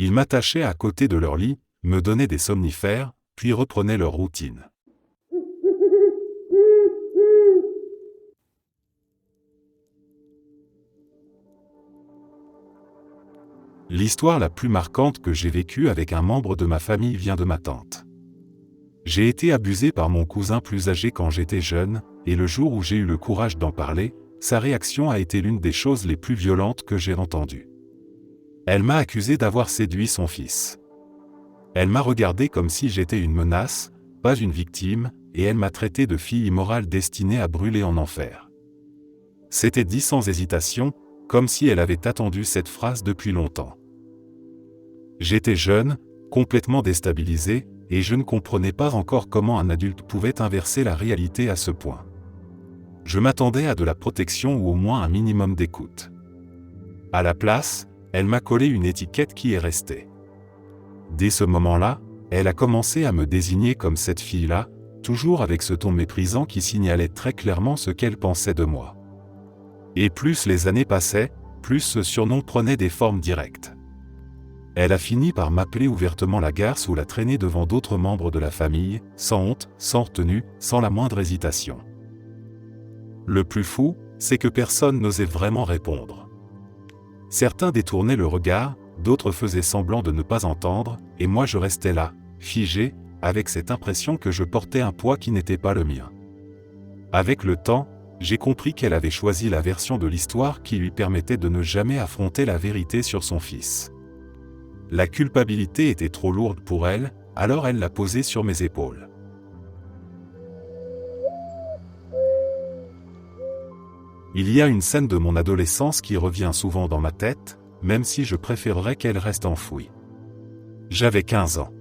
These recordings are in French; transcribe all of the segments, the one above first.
Ils m'attachaient à côté de leur lit, me donnaient des somnifères, puis reprenaient leur routine. L'histoire la plus marquante que j'ai vécue avec un membre de ma famille vient de ma tante. J'ai été abusé par mon cousin plus âgé quand j'étais jeune, et le jour où j'ai eu le courage d'en parler, sa réaction a été l'une des choses les plus violentes que j'ai entendues. Elle m'a accusé d'avoir séduit son fils. Elle m'a regardé comme si j'étais une menace, pas une victime, et elle m'a traité de fille immorale destinée à brûler en enfer. C'était dit sans hésitation, comme si elle avait attendu cette phrase depuis longtemps. J'étais jeune, complètement déstabilisé, et je ne comprenais pas encore comment un adulte pouvait inverser la réalité à ce point. Je m'attendais à de la protection ou au moins un minimum d'écoute. À la place, elle m'a collé une étiquette qui est restée. Dès ce moment-là, elle a commencé à me désigner comme cette fille-là, toujours avec ce ton méprisant qui signalait très clairement ce qu'elle pensait de moi. Et plus les années passaient, plus ce surnom prenait des formes directes. Elle a fini par m'appeler ouvertement la garce ou la traîner devant d'autres membres de la famille, sans honte, sans retenue, sans la moindre hésitation. Le plus fou, c'est que personne n'osait vraiment répondre. Certains détournaient le regard, d'autres faisaient semblant de ne pas entendre, et moi je restais là, figé, avec cette impression que je portais un poids qui n'était pas le mien. Avec le temps, j'ai compris qu'elle avait choisi la version de l'histoire qui lui permettait de ne jamais affronter la vérité sur son fils. La culpabilité était trop lourde pour elle, alors elle l'a posée sur mes épaules. Il y a une scène de mon adolescence qui revient souvent dans ma tête, même si je préférerais qu'elle reste enfouie. J'avais 15 ans.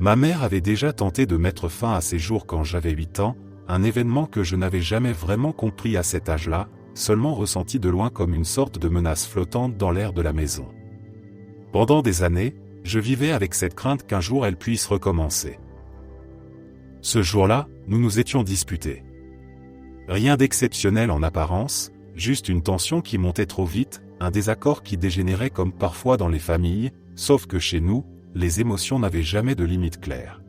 Ma mère avait déjà tenté de mettre fin à ses jours quand j'avais 8 ans, un événement que je n'avais jamais vraiment compris à cet âge-là, seulement ressenti de loin comme une sorte de menace flottante dans l'air de la maison. Pendant des années, je vivais avec cette crainte qu'un jour elle puisse recommencer. Ce jour-là, nous nous étions disputés. Rien d'exceptionnel en apparence, juste une tension qui montait trop vite, un désaccord qui dégénérait comme parfois dans les familles, sauf que chez nous, les émotions n'avaient jamais de limite claire.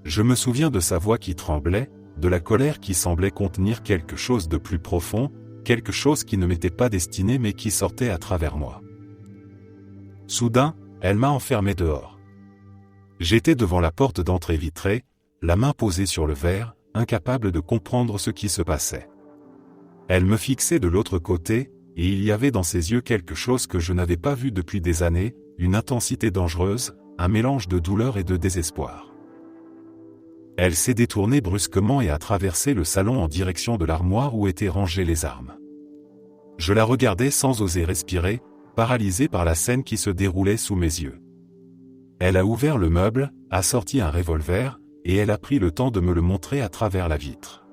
Je me souviens de sa voix qui tremblait, de la colère qui semblait contenir quelque chose de plus profond, quelque chose qui ne m'était pas destiné mais qui sortait à travers moi. Soudain, elle m'a enfermé dehors. J'étais devant la porte d'entrée vitrée, la main posée sur le verre, incapable de comprendre ce qui se passait. Elle me fixait de l'autre côté, et il y avait dans ses yeux quelque chose que je n'avais pas vu depuis des années, une intensité dangereuse, un mélange de douleur et de désespoir. Elle s'est détournée brusquement et a traversé le salon en direction de l'armoire où étaient rangées les armes. Je la regardais sans oser respirer, paralysé par la scène qui se déroulait sous mes yeux. Elle a ouvert le meuble, a sorti un revolver, et elle a pris le temps de me le montrer à travers la vitre.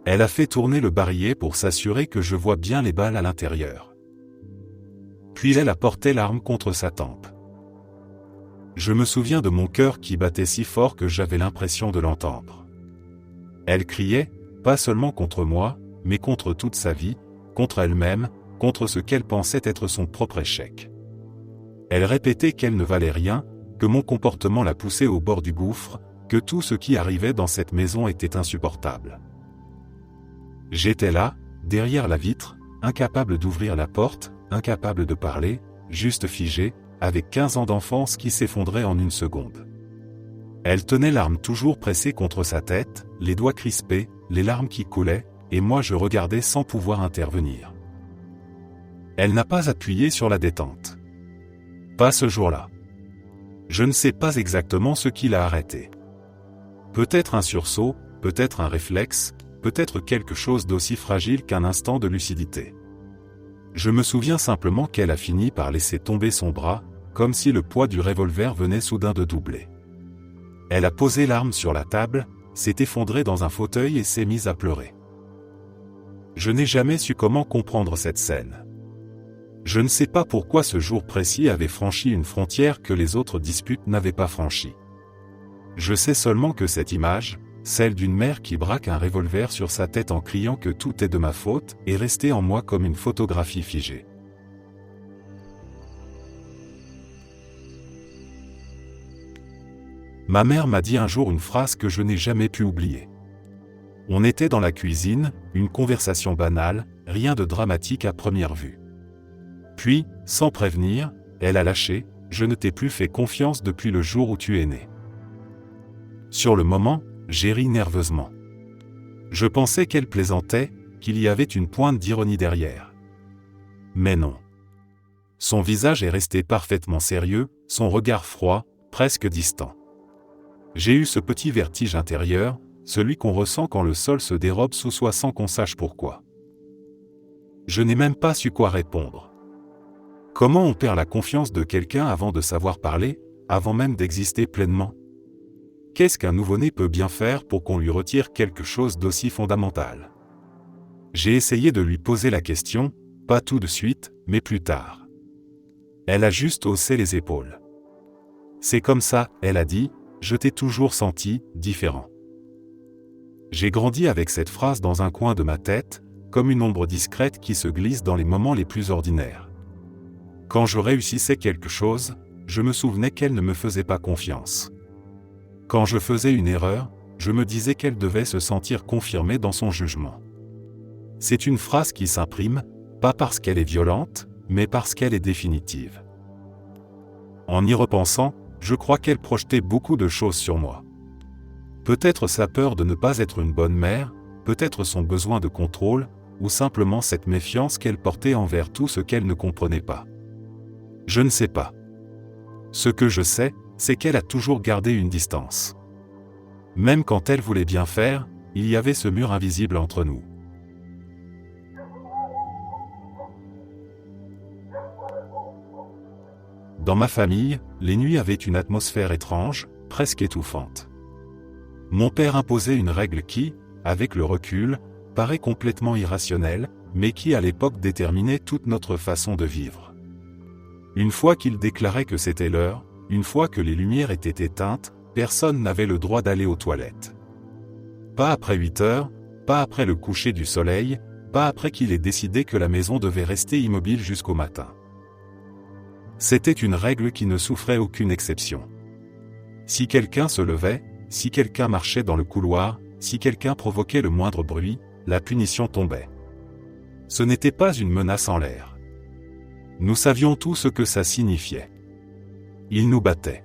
Elle a fait tourner le barillet pour s'assurer que je vois bien les balles à l'intérieur. Puis elle a porté l'arme contre sa tempe. Je me souviens de mon cœur qui battait si fort que j'avais l'impression de l'entendre. Elle criait, pas seulement contre moi, mais contre toute sa vie, contre elle-même, contre ce qu'elle pensait être son propre échec. Elle répétait qu'elle ne valait rien, que mon comportement la poussait au bord du gouffre, que tout ce qui arrivait dans cette maison était insupportable. J'étais là, derrière la vitre, incapable d'ouvrir la porte, incapable de parler, juste figé, avec 15 ans d'enfance qui s'effondraient en une seconde. Elle tenait l'arme toujours pressée contre sa tête, les doigts crispés, les larmes qui coulaient, et moi je regardais sans pouvoir intervenir. Elle n'a pas appuyé sur la détente. Pas ce jour-là. Je ne sais pas exactement ce qui l'a arrêté. Peut-être un sursaut, peut-être un réflexe, peut-être quelque chose d'aussi fragile qu'un instant de lucidité. Je me souviens simplement qu'elle a fini par laisser tomber son bras, comme si le poids du revolver venait soudain de doubler. Elle a posé l'arme sur la table, s'est effondrée dans un fauteuil et s'est mise à pleurer. Je n'ai jamais su comment comprendre cette scène. Je ne sais pas pourquoi ce jour précis avait franchi une frontière que les autres disputes n'avaient pas franchie. Je sais seulement que cette image, celle d'une mère qui braque un revolver sur sa tête en criant que tout est de ma faute, est restée en moi comme une photographie figée. Ma mère m'a dit un jour une phrase que je n'ai jamais pu oublier. On était dans la cuisine, une conversation banale, rien de dramatique à première vue. Puis, sans prévenir, elle a lâché « Je ne t'ai plus fait confiance depuis le jour où tu es né ». Sur le moment, j'ai ri nerveusement. Je pensais qu'elle plaisantait, qu'il y avait une pointe d'ironie derrière. Mais non. Son visage est resté parfaitement sérieux, son regard froid, presque distant. J'ai eu ce petit vertige intérieur, celui qu'on ressent quand le sol se dérobe sous soi sans qu'on sache pourquoi. Je n'ai même pas su quoi répondre. Comment on perd la confiance de quelqu'un avant de savoir parler, avant même d'exister pleinement ? Qu'est-ce qu'un nouveau-né peut bien faire pour qu'on lui retire quelque chose d'aussi fondamental ? J'ai essayé de lui poser la question, pas tout de suite, mais plus tard. Elle a juste haussé les épaules. C'est comme ça, elle a dit, je t'ai toujours senti différent. J'ai grandi avec cette phrase dans un coin de ma tête, comme une ombre discrète qui se glisse dans les moments les plus ordinaires. Quand je réussissais quelque chose, je me souvenais qu'elle ne me faisait pas confiance. Quand je faisais une erreur, je me disais qu'elle devait se sentir confirmée dans son jugement. C'est une phrase qui s'imprime, pas parce qu'elle est violente, mais parce qu'elle est définitive. En y repensant, je crois qu'elle projetait beaucoup de choses sur moi. Peut-être sa peur de ne pas être une bonne mère, peut-être son besoin de contrôle, ou simplement cette méfiance qu'elle portait envers tout ce qu'elle ne comprenait pas. Je ne sais pas. Ce que je sais, c'est qu'elle a toujours gardé une distance. Même quand elle voulait bien faire, il y avait ce mur invisible entre nous. Dans ma famille, les nuits avaient une atmosphère étrange, presque étouffante. Mon père imposait une règle qui, avec le recul, paraît complètement irrationnelle, mais qui à l'époque déterminait toute notre façon de vivre. Une fois qu'il déclarait que c'était l'heure, une fois que les lumières étaient éteintes, personne n'avait le droit d'aller aux toilettes. Pas après 8 heures, pas après le coucher du soleil, pas après qu'il ait décidé que la maison devait rester immobile jusqu'au matin. C'était une règle qui ne souffrait aucune exception. Si quelqu'un se levait, si quelqu'un marchait dans le couloir, si quelqu'un provoquait le moindre bruit, la punition tombait. Ce n'était pas une menace en l'air. Nous savions tout ce que ça signifiait. Il nous battait.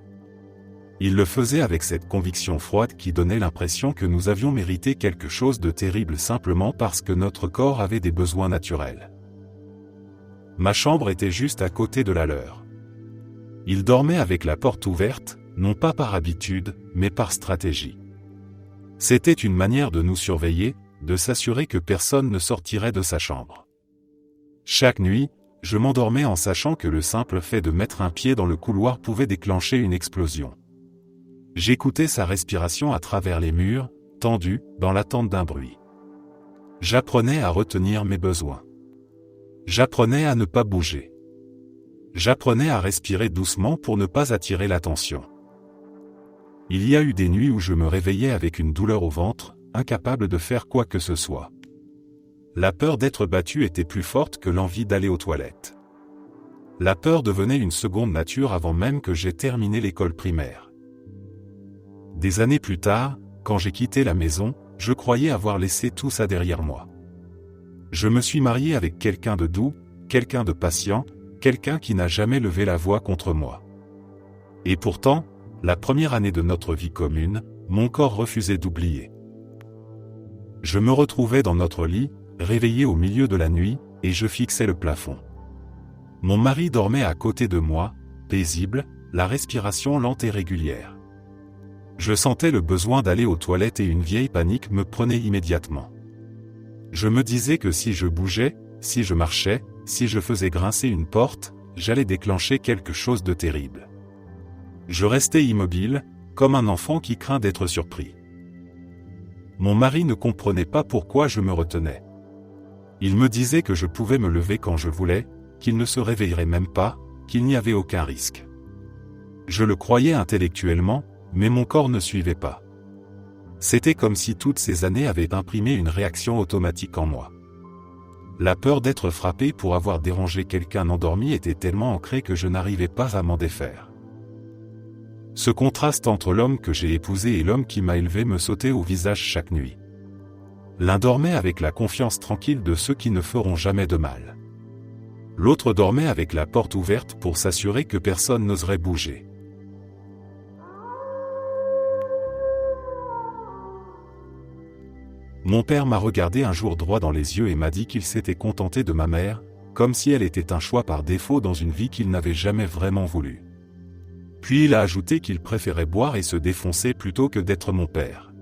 Il le faisait avec cette conviction froide qui donnait l'impression que nous avions mérité quelque chose de terrible simplement parce que notre corps avait des besoins naturels. Ma chambre était juste à côté de la leur. Il dormait avec la porte ouverte, non pas par habitude, mais par stratégie. C'était une manière de nous surveiller, de s'assurer que personne ne sortirait de sa chambre. Chaque nuit, je m'endormais en sachant que le simple fait de mettre un pied dans le couloir pouvait déclencher une explosion. J'écoutais sa respiration à travers les murs, tendu, dans l'attente d'un bruit. J'apprenais à retenir mes besoins. J'apprenais à ne pas bouger. J'apprenais à respirer doucement pour ne pas attirer l'attention. Il y a eu des nuits où je me réveillais avec une douleur au ventre, incapable de faire quoi que ce soit. La peur d'être battu était plus forte que l'envie d'aller aux toilettes. La peur devenait une seconde nature avant même que j'aie terminé l'école primaire. Des années plus tard, quand j'ai quitté la maison, je croyais avoir laissé tout ça derrière moi. Je me suis marié avec quelqu'un de doux, quelqu'un de patient, quelqu'un qui n'a jamais levé la voix contre moi. Et pourtant, la première année de notre vie commune, mon corps refusait d'oublier. Je me retrouvais dans notre lit, réveillé au milieu de la nuit, et je fixais le plafond. Mon mari dormait à côté de moi, paisible, la respiration lente et régulière. Je sentais le besoin d'aller aux toilettes et une vieille panique me prenait immédiatement. Je me disais que si je bougeais, si je marchais, si je faisais grincer une porte, j'allais déclencher quelque chose de terrible. Je restais immobile, comme un enfant qui craint d'être surpris. Mon mari ne comprenait pas pourquoi je me retenais. Il me disait que je pouvais me lever quand je voulais, qu'il ne se réveillerait même pas, qu'il n'y avait aucun risque. Je le croyais intellectuellement, mais mon corps ne suivait pas. C'était comme si toutes ces années avaient imprimé une réaction automatique en moi. La peur d'être frappé pour avoir dérangé quelqu'un endormi était tellement ancrée que je n'arrivais pas à m'en défaire. Ce contraste entre l'homme que j'ai épousé et l'homme qui m'a élevé me sautait au visage chaque nuit. L'un dormait avec la confiance tranquille de ceux qui ne feront jamais de mal. L'autre dormait avec la porte ouverte pour s'assurer que personne n'oserait bouger. Mon père m'a regardé un jour droit dans les yeux et m'a dit qu'il s'était contenté de ma mère, comme si elle était un choix par défaut dans une vie qu'il n'avait jamais vraiment voulu. Puis il a ajouté qu'il préférait boire et se défoncer plutôt que d'être mon père.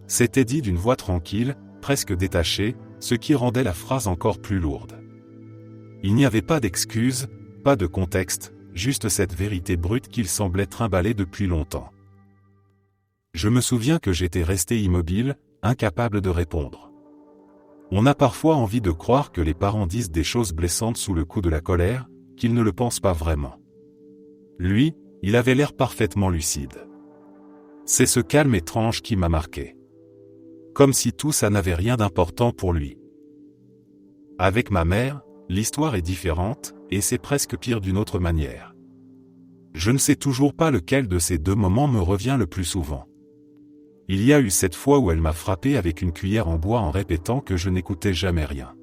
C'était dit d'une voix tranquille, presque détachée, ce qui rendait la phrase encore plus lourde. Il n'y avait pas d'excuse, pas de contexte, juste cette vérité brute qu'il semblait trimballer depuis longtemps. Je me souviens que j'étais resté immobile, incapable de répondre. On a parfois envie de croire que les parents disent des choses blessantes sous le coup de la colère, qu'ils ne le pensent pas vraiment. Lui, il avait l'air parfaitement lucide. C'est ce calme étrange qui m'a marqué. Comme si tout ça n'avait rien d'important pour lui. Avec ma mère, l'histoire est différente, et c'est presque pire d'une autre manière. Je ne sais toujours pas lequel de ces deux moments me revient le plus souvent. Il y a eu cette fois où elle m'a frappé avec une cuillère en bois en répétant que je n'écoutais jamais rien.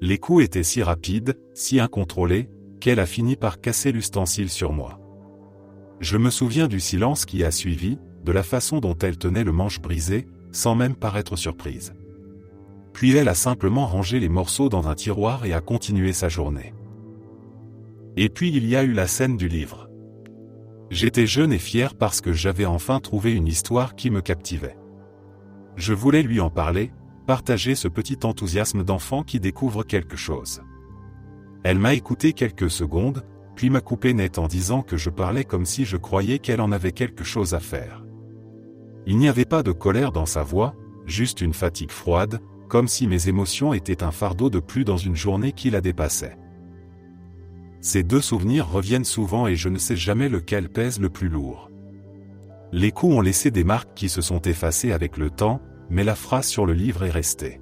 Les coups étaient si rapides, si incontrôlés, qu'elle a fini par casser l'ustensile sur moi. Je me souviens du silence qui a suivi, de la façon dont elle tenait le manche brisé, sans même paraître surprise. Puis elle a simplement rangé les morceaux dans un tiroir et a continué sa journée. Et puis il y a eu la scène du livre. J'étais jeune et fier parce que j'avais enfin trouvé une histoire qui me captivait. Je voulais lui en parler, partager ce petit enthousiasme d'enfant qui découvre quelque chose. Elle m'a écouté quelques secondes, puis m'a coupé net en disant que je parlais comme si je croyais qu'elle en avait quelque chose à faire. Il n'y avait pas de colère dans sa voix, juste une fatigue froide, comme si mes émotions étaient un fardeau de plus dans une journée qui la dépassait. Ces deux souvenirs reviennent souvent et je ne sais jamais lequel pèse le plus lourd. Les coups ont laissé des marques qui se sont effacées avec le temps, mais la phrase sur le livre est restée.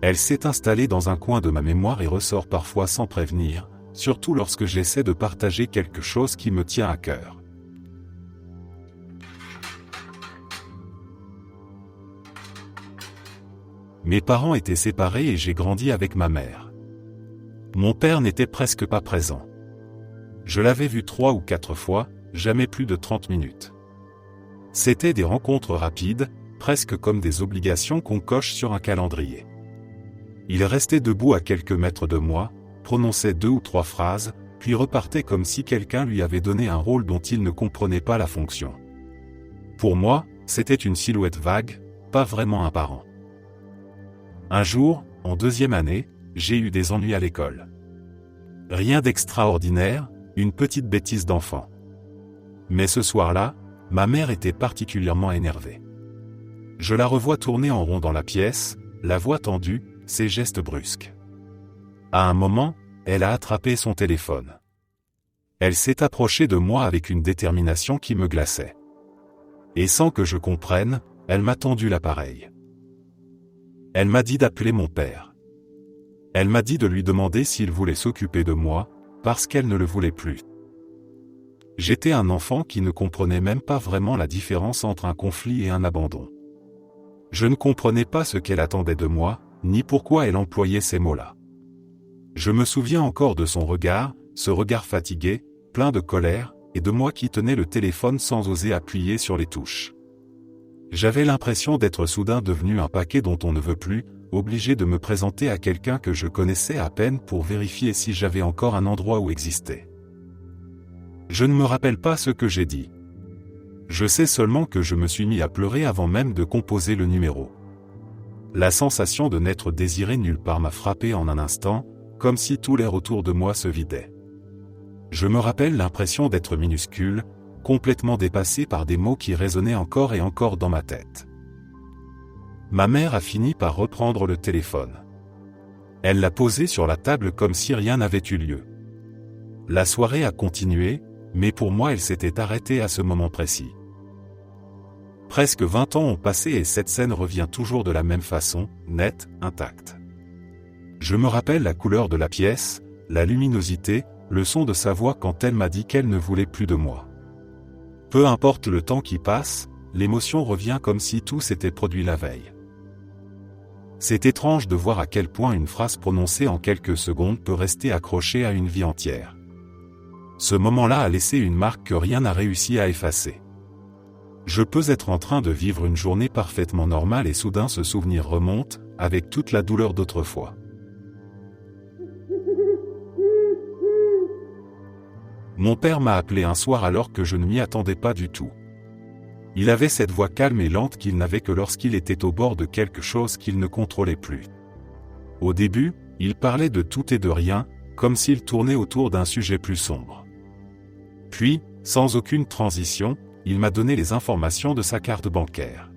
Elle s'est installée dans un coin de ma mémoire et ressort parfois sans prévenir, surtout lorsque j'essaie de partager quelque chose qui me tient à cœur. Mes parents étaient séparés et j'ai grandi avec ma mère. Mon père n'était presque pas présent. Je l'avais vu 3 ou 4 fois, jamais plus de 30 minutes. C'était des rencontres rapides, presque comme des obligations qu'on coche sur un calendrier. Il restait debout à quelques mètres de moi, prononçait 2 ou 3 phrases, puis repartait comme si quelqu'un lui avait donné un rôle dont il ne comprenait pas la fonction. Pour moi, c'était une silhouette vague, pas vraiment un parent. Un jour, en 2e année, j'ai eu des ennuis à l'école. Rien d'extraordinaire, une petite bêtise d'enfant. Mais ce soir-là, ma mère était particulièrement énervée. Je la revois tourner en rond dans la pièce, la voix tendue, ses gestes brusques. À un moment, elle a attrapé son téléphone. Elle s'est approchée de moi avec une détermination qui me glaçait. Et sans que je comprenne, elle m'a tendu l'appareil. Elle m'a dit d'appeler mon père. Elle m'a dit de lui demander s'il voulait s'occuper de moi, parce qu'elle ne le voulait plus. J'étais un enfant qui ne comprenait même pas vraiment la différence entre un conflit et un abandon. Je ne comprenais pas ce qu'elle attendait de moi, ni pourquoi elle employait ces mots-là. Je me souviens encore de son regard, ce regard fatigué, plein de colère, et de moi qui tenais le téléphone sans oser appuyer sur les touches. J'avais l'impression d'être soudain devenu un paquet dont on ne veut plus, obligé de me présenter à quelqu'un que je connaissais à peine pour vérifier si j'avais encore un endroit où exister. Je ne me rappelle pas ce que j'ai dit. Je sais seulement que je me suis mis à pleurer avant même de composer le numéro. La sensation de n'être désiré nulle part m'a frappé en un instant, comme si tout l'air autour de moi se vidait. Je me rappelle l'impression d'être minuscule, complètement dépassé par des mots qui résonnaient encore et encore dans ma tête. Ma mère a fini par reprendre le téléphone. Elle l'a posé sur la table comme si rien n'avait eu lieu. La soirée a continué, mais pour moi elle s'était arrêtée à ce moment précis. Presque 20 ans ont passé et cette scène revient toujours de la même façon, nette, intacte. Je me rappelle la couleur de la pièce, la luminosité, le son de sa voix quand elle m'a dit qu'elle ne voulait plus de moi. Peu importe le temps qui passe, l'émotion revient comme si tout s'était produit la veille. C'est étrange de voir à quel point une phrase prononcée en quelques secondes peut rester accrochée à une vie entière. Ce moment-là a laissé une marque que rien n'a réussi à effacer. Je peux être en train de vivre une journée parfaitement normale et soudain ce souvenir remonte, avec toute la douleur d'autrefois. Mon père m'a appelé un soir alors que je ne m'y attendais pas du tout. Il avait cette voix calme et lente qu'il n'avait que lorsqu'il était au bord de quelque chose qu'il ne contrôlait plus. Au début, il parlait de tout et de rien, comme s'il tournait autour d'un sujet plus sombre. Puis, sans aucune transition, il m'a donné les informations de sa carte bancaire.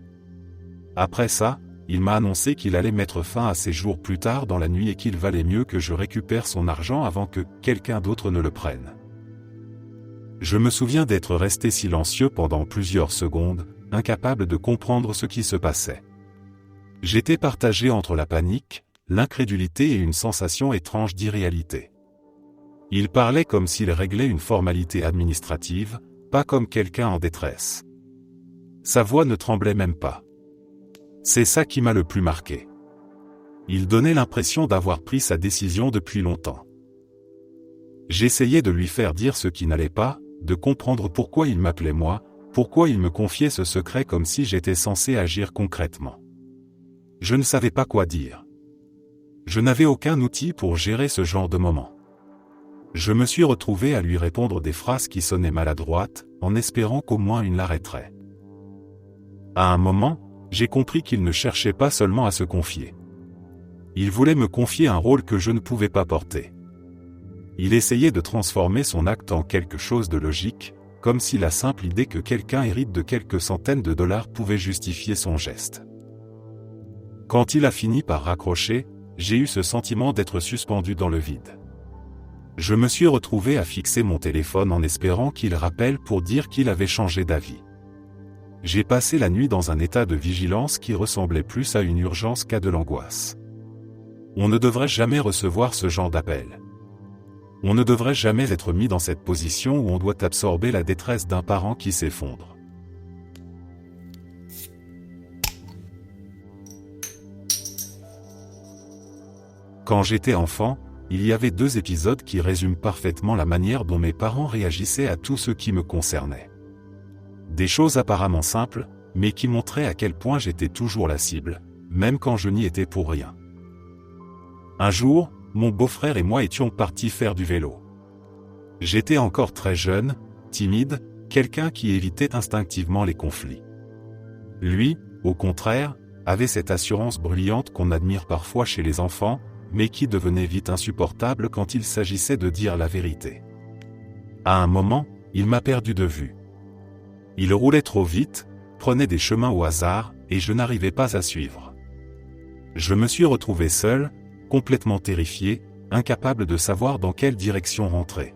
Après ça, il m'a annoncé qu'il allait mettre fin à ses jours plus tard dans la nuit et qu'il valait mieux que je récupère son argent avant que quelqu'un d'autre ne le prenne. Je me souviens d'être resté silencieux pendant plusieurs secondes, incapable de comprendre ce qui se passait. J'étais partagé entre la panique, l'incrédulité et une sensation étrange d'irréalité. Il parlait comme s'il réglait une formalité administrative, pas comme quelqu'un en détresse. Sa voix ne tremblait même pas. C'est ça qui m'a le plus marqué. Il donnait l'impression d'avoir pris sa décision depuis longtemps. J'essayais de lui faire dire ce qui n'allait pas, de comprendre pourquoi il m'appelait moi, pourquoi il me confiait ce secret comme si j'étais censé agir concrètement. Je ne savais pas quoi dire. Je n'avais aucun outil pour gérer ce genre de moment. Je me suis retrouvé à lui répondre des phrases qui sonnaient maladroites, en espérant qu'au moins il l'arrêterait. À un moment, j'ai compris qu'il ne cherchait pas seulement à se confier. Il voulait me confier un rôle que je ne pouvais pas porter. Il essayait de transformer son acte en quelque chose de logique, comme si la simple idée que quelqu'un hérite de quelques centaines de dollars pouvait justifier son geste. Quand il a fini par raccrocher, j'ai eu ce sentiment d'être suspendu dans le vide. Je me suis retrouvé à fixer mon téléphone en espérant qu'il rappelle pour dire qu'il avait changé d'avis. J'ai passé la nuit dans un état de vigilance qui ressemblait plus à une urgence qu'à de l'angoisse. On ne devrait jamais recevoir ce genre d'appel. On ne devrait jamais être mis dans cette position où on doit absorber la détresse d'un parent qui s'effondre. Quand j'étais enfant, il y avait 2 épisodes qui résument parfaitement la manière dont mes parents réagissaient à tout ce qui me concernait. Des choses apparemment simples, mais qui montraient à quel point j'étais toujours la cible, même quand je n'y étais pour rien. Un jour, mon beau-frère et moi étions partis faire du vélo. J'étais encore très jeune, timide, quelqu'un qui évitait instinctivement les conflits. Lui, au contraire, avait cette assurance bruyante qu'on admire parfois chez les enfants, mais qui devenait vite insupportable quand il s'agissait de dire la vérité. À un moment, il m'a perdu de vue. Il roulait trop vite, prenait des chemins au hasard, et je n'arrivais pas à suivre. Je me suis retrouvé seul, complètement terrifié, incapable de savoir dans quelle direction rentrer.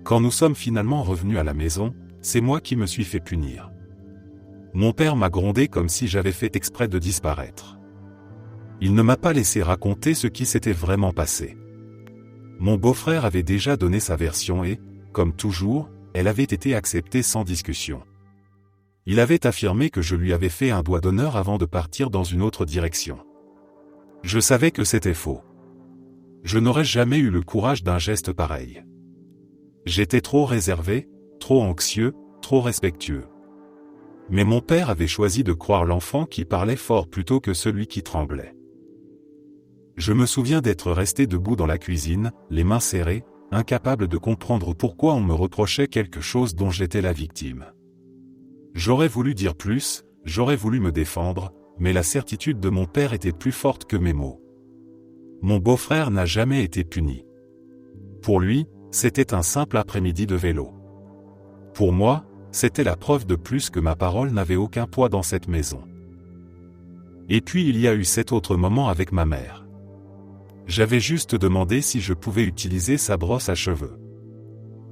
Quand nous sommes finalement revenus à la maison, c'est moi qui me suis fait punir. Mon père m'a grondé comme si j'avais fait exprès de disparaître. Il ne m'a pas laissé raconter ce qui s'était vraiment passé. Mon beau-frère avait déjà donné sa version et, comme toujours, elle avait été acceptée sans discussion. Il avait affirmé que je lui avais fait un doigt d'honneur avant de partir dans une autre direction. Je savais que c'était faux. Je n'aurais jamais eu le courage d'un geste pareil. J'étais trop réservé, trop anxieux, trop respectueux. Mais mon père avait choisi de croire l'enfant qui parlait fort plutôt que celui qui tremblait. Je me souviens d'être resté debout dans la cuisine, les mains serrées, incapable de comprendre pourquoi on me reprochait quelque chose dont j'étais la victime. J'aurais voulu dire plus, j'aurais voulu me défendre, mais la certitude de mon père était plus forte que mes mots. Mon beau-frère n'a jamais été puni. Pour lui, c'était un simple après-midi de vélo. Pour moi, c'était la preuve de plus que ma parole n'avait aucun poids dans cette maison. Et puis il y a eu cet autre moment avec ma mère. J'avais juste demandé si je pouvais utiliser sa brosse à cheveux.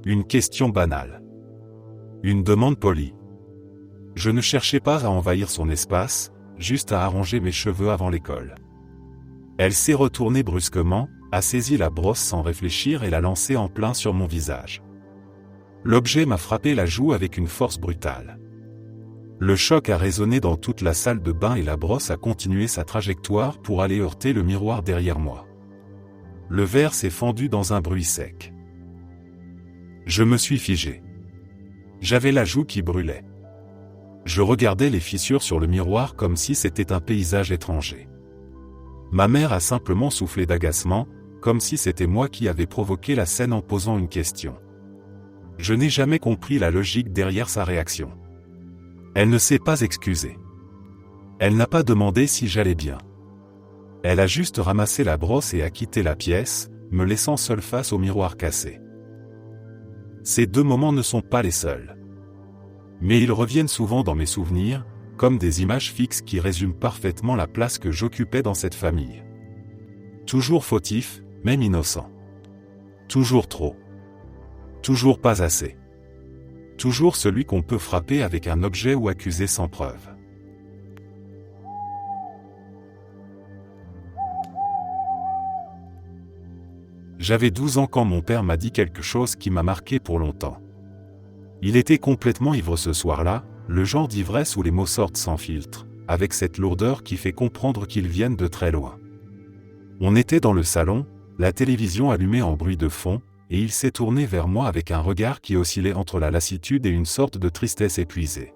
Une question banale. Une demande polie. Je ne cherchais pas à envahir son espace, juste à arranger mes cheveux avant l'école. Elle s'est retournée brusquement, a saisi la brosse sans réfléchir et l'a lancée en plein sur mon visage. L'objet m'a frappé la joue avec une force brutale. Le choc a résonné dans toute la salle de bain et la brosse a continué sa trajectoire pour aller heurter le miroir derrière moi. Le verre s'est fendu dans un bruit sec. Je me suis figé. J'avais la joue qui brûlait. Je regardais les fissures sur le miroir comme si c'était un paysage étranger. Ma mère a simplement soufflé d'agacement, comme si c'était moi qui avais provoqué la scène en posant une question. Je n'ai jamais compris la logique derrière sa réaction. Elle ne s'est pas excusée. Elle n'a pas demandé si j'allais bien. Elle a juste ramassé la brosse et a quitté la pièce, me laissant seul face au miroir cassé. Ces deux moments ne sont pas les seuls. Mais ils reviennent souvent dans mes souvenirs, comme des images fixes qui résument parfaitement la place que j'occupais dans cette famille. Toujours fautif, même innocent. Toujours trop. Toujours pas assez. Toujours celui qu'on peut frapper avec un objet ou accuser sans preuve. J'avais 12 ans quand mon père m'a dit quelque chose qui m'a marqué pour longtemps. Il était complètement ivre ce soir-là, le genre d'ivresse où les mots sortent sans filtre, avec cette lourdeur qui fait comprendre qu'ils viennent de très loin. On était dans le salon, la télévision allumée en bruit de fond, et il s'est tourné vers moi avec un regard qui oscillait entre la lassitude et une sorte de tristesse épuisée.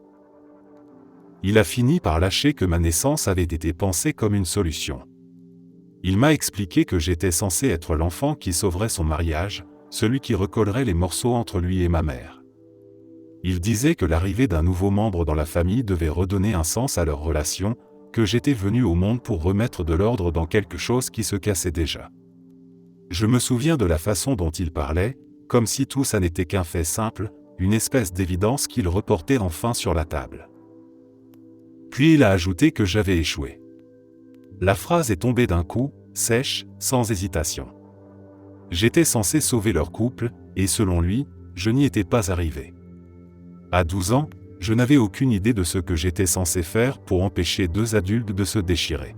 Il a fini par lâcher que ma naissance avait été pensée comme une solution. Il m'a expliqué que j'étais censé être l'enfant qui sauverait son mariage, celui qui recollerait les morceaux entre lui et ma mère. Il disait que l'arrivée d'un nouveau membre dans la famille devait redonner un sens à leur relation, que j'étais venu au monde pour remettre de l'ordre dans quelque chose qui se cassait déjà. Je me souviens de la façon dont il parlait, comme si tout ça n'était qu'un fait simple, une espèce d'évidence qu'il reportait enfin sur la table. Puis il a ajouté que j'avais échoué. La phrase est tombée d'un coup, sèche, sans hésitation. J'étais censé sauver leur couple, et selon lui, je n'y étais pas arrivé. À 12 ans, je n'avais aucune idée de ce que j'étais censé faire pour empêcher deux adultes de se déchirer.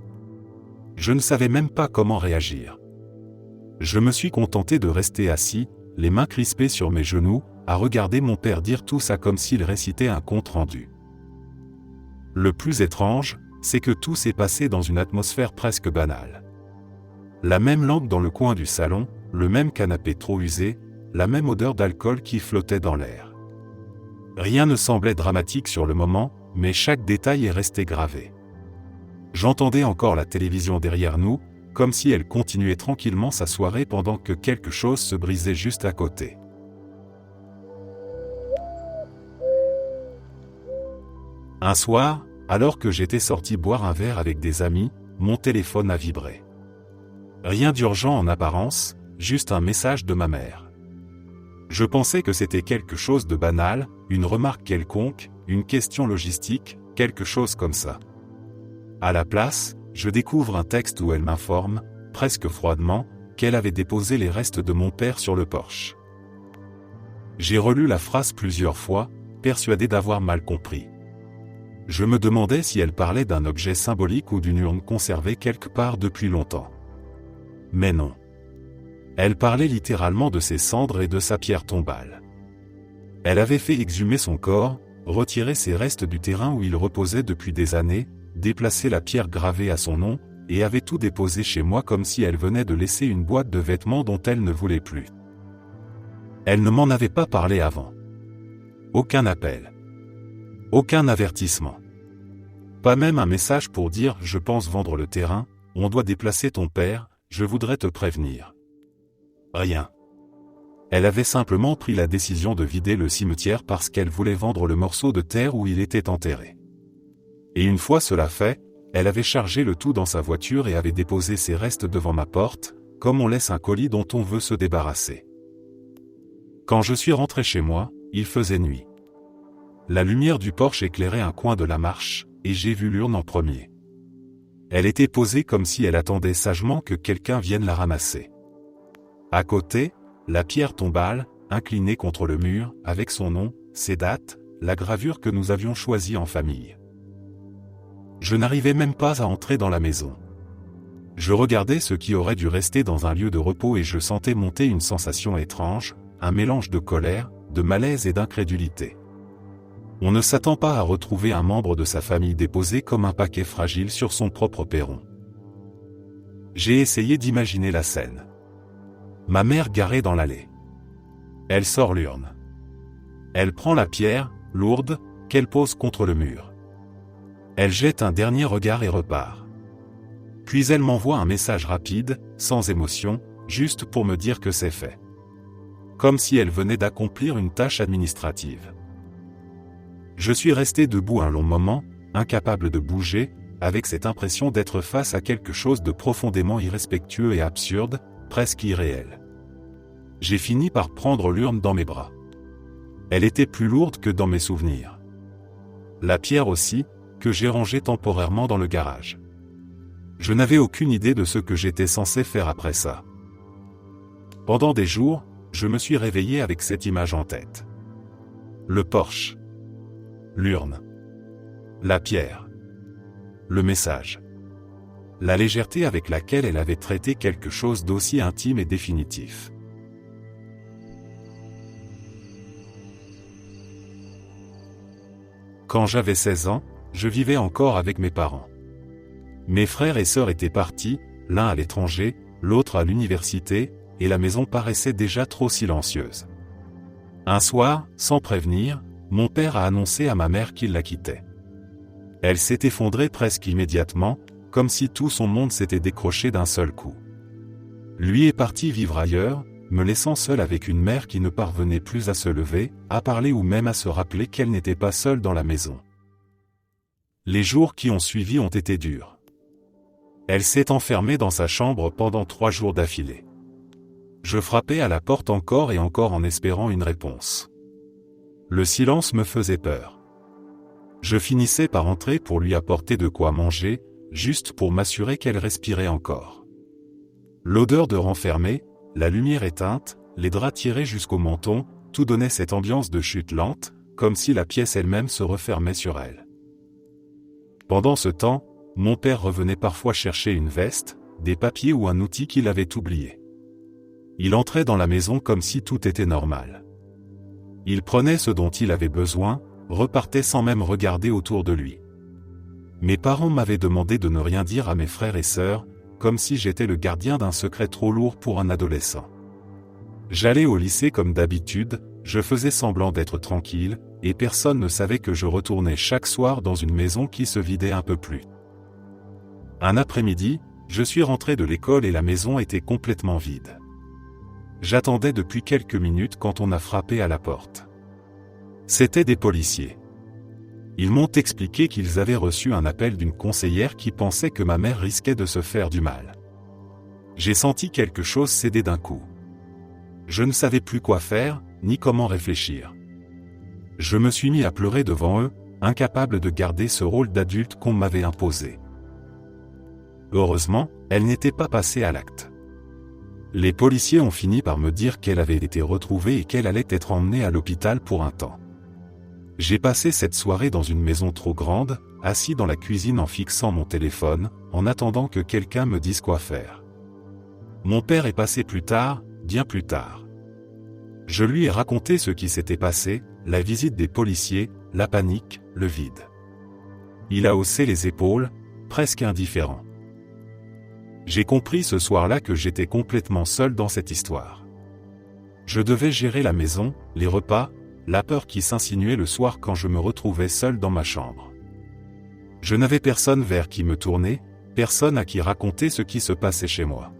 Je ne savais même pas comment réagir. Je me suis contenté de rester assis, les mains crispées sur mes genoux, à regarder mon père dire tout ça comme s'il récitait un compte-rendu. Le plus étrange, c'est que tout s'est passé dans une atmosphère presque banale. La même lampe dans le coin du salon, le même canapé trop usé, la même odeur d'alcool qui flottait dans l'air. Rien ne semblait dramatique sur le moment, mais chaque détail est resté gravé. J'entendais encore la télévision derrière nous, comme si elle continuait tranquillement sa soirée pendant que quelque chose se brisait juste à côté. Un soir, alors que j'étais sorti boire un verre avec des amis, mon téléphone a vibré. Rien d'urgent en apparence, juste un message de ma mère. Je pensais que c'était quelque chose de banal, une remarque quelconque, une question logistique, quelque chose comme ça. À la place, je découvre un texte où elle m'informe, presque froidement, qu'elle avait déposé les restes de mon père sur le porche. J'ai relu la phrase plusieurs fois, persuadé d'avoir mal compris. Je me demandais si elle parlait d'un objet symbolique ou d'une urne conservée quelque part depuis longtemps. Mais non. Elle parlait littéralement de ses cendres et de sa pierre tombale. Elle avait fait exhumer son corps, retirer ses restes du terrain où il reposait depuis des années, déplacé la pierre gravée à son nom, et avait tout déposé chez moi comme si elle venait de laisser une boîte de vêtements dont elle ne voulait plus. Elle ne m'en avait pas parlé avant. Aucun appel. Aucun avertissement. Pas même un message pour dire « Je pense vendre le terrain, on doit déplacer ton père, je voudrais te prévenir ». Rien. Elle avait simplement pris la décision de vider le cimetière parce qu'elle voulait vendre le morceau de terre où il était enterré. Et une fois cela fait, elle avait chargé le tout dans sa voiture et avait déposé ses restes devant ma porte, comme on laisse un colis dont on veut se débarrasser. Quand je suis rentré chez moi, il faisait nuit. La lumière du porche éclairait un coin de la marche, et j'ai vu l'urne en premier. Elle était posée comme si elle attendait sagement que quelqu'un vienne la ramasser. À côté, la pierre tombale, inclinée contre le mur, avec son nom, ses dates, la gravure que nous avions choisie en famille. Je n'arrivais même pas à entrer dans la maison. Je regardais ce qui aurait dû rester dans un lieu de repos et je sentais monter une sensation étrange, un mélange de colère, de malaise et d'incrédulité. On ne s'attend pas à retrouver un membre de sa famille déposé comme un paquet fragile sur son propre perron. J'ai essayé d'imaginer la scène. Ma mère garée dans l'allée. Elle sort l'urne. Elle prend la pierre, lourde, qu'elle pose contre le mur. Elle jette un dernier regard et repart. Puis elle m'envoie un message rapide, sans émotion, juste pour me dire que c'est fait. Comme si elle venait d'accomplir une tâche administrative. Je suis resté debout un long moment, incapable de bouger, avec cette impression d'être face à quelque chose de profondément irrespectueux et absurde, presque irréel. J'ai fini par prendre l'urne dans mes bras. Elle était plus lourde que dans mes souvenirs. La pierre aussi, que j'ai rangée temporairement dans le garage. Je n'avais aucune idée de ce que j'étais censé faire après ça. Pendant des jours, je me suis réveillé avec cette image en tête. Le Porsche. L'urne. La pierre. Le message. La légèreté avec laquelle elle avait traité quelque chose d'aussi intime et définitif. Quand j'avais 16 ans, je vivais encore avec mes parents. Mes frères et sœurs étaient partis, l'un à l'étranger, l'autre à l'université, et la maison paraissait déjà trop silencieuse. Un soir, sans prévenir, mon père a annoncé à ma mère qu'il la quittait. Elle s'est effondrée presque immédiatement, comme si tout son monde s'était décroché d'un seul coup. Lui est parti vivre ailleurs, me laissant seul avec une mère qui ne parvenait plus à se lever, à parler ou même à se rappeler qu'elle n'était pas seule dans la maison. Les jours qui ont suivi ont été durs. Elle s'est enfermée dans sa chambre pendant 3 jours d'affilée. Je frappais à la porte encore et encore en espérant une réponse. Le silence me faisait peur. Je finissais par entrer pour lui apporter de quoi manger, juste pour m'assurer qu'elle respirait encore. L'odeur de renfermé, la lumière éteinte, les draps tirés jusqu'au menton, tout donnait cette ambiance de chute lente, comme si la pièce elle-même se refermait sur elle. Pendant ce temps, mon père revenait parfois chercher une veste, des papiers ou un outil qu'il avait oublié. Il entrait dans la maison comme si tout était normal. Il prenait ce dont il avait besoin, repartait sans même regarder autour de lui. Mes parents m'avaient demandé de ne rien dire à mes frères et sœurs, comme si j'étais le gardien d'un secret trop lourd pour un adolescent. J'allais au lycée comme d'habitude, je faisais semblant d'être tranquille, et personne ne savait que je retournais chaque soir dans une maison qui se vidait un peu plus. Un après-midi, je suis rentré de l'école et la maison était complètement vide. J'attendais depuis quelques minutes quand on a frappé à la porte. C'étaient des policiers. Ils m'ont expliqué qu'ils avaient reçu un appel d'une conseillère qui pensait que ma mère risquait de se faire du mal. J'ai senti quelque chose céder d'un coup. Je ne savais plus quoi faire, ni comment réfléchir. Je me suis mis à pleurer devant eux, incapable de garder ce rôle d'adulte qu'on m'avait imposé. Heureusement, elle n'était pas passée à l'acte. Les policiers ont fini par me dire qu'elle avait été retrouvée et qu'elle allait être emmenée à l'hôpital pour un temps. J'ai passé cette soirée dans une maison trop grande, assis dans la cuisine en fixant mon téléphone, en attendant que quelqu'un me dise quoi faire. Mon père est passé plus tard, bien plus tard. Je lui ai raconté ce qui s'était passé, la visite des policiers, la panique, le vide. Il a haussé les épaules, presque indifférent. J'ai compris ce soir-là que j'étais complètement seul dans cette histoire. Je devais gérer la maison, les repas, la peur qui s'insinuait le soir quand je me retrouvais seul dans ma chambre. Je n'avais personne vers qui me tourner, personne à qui raconter ce qui se passait chez moi.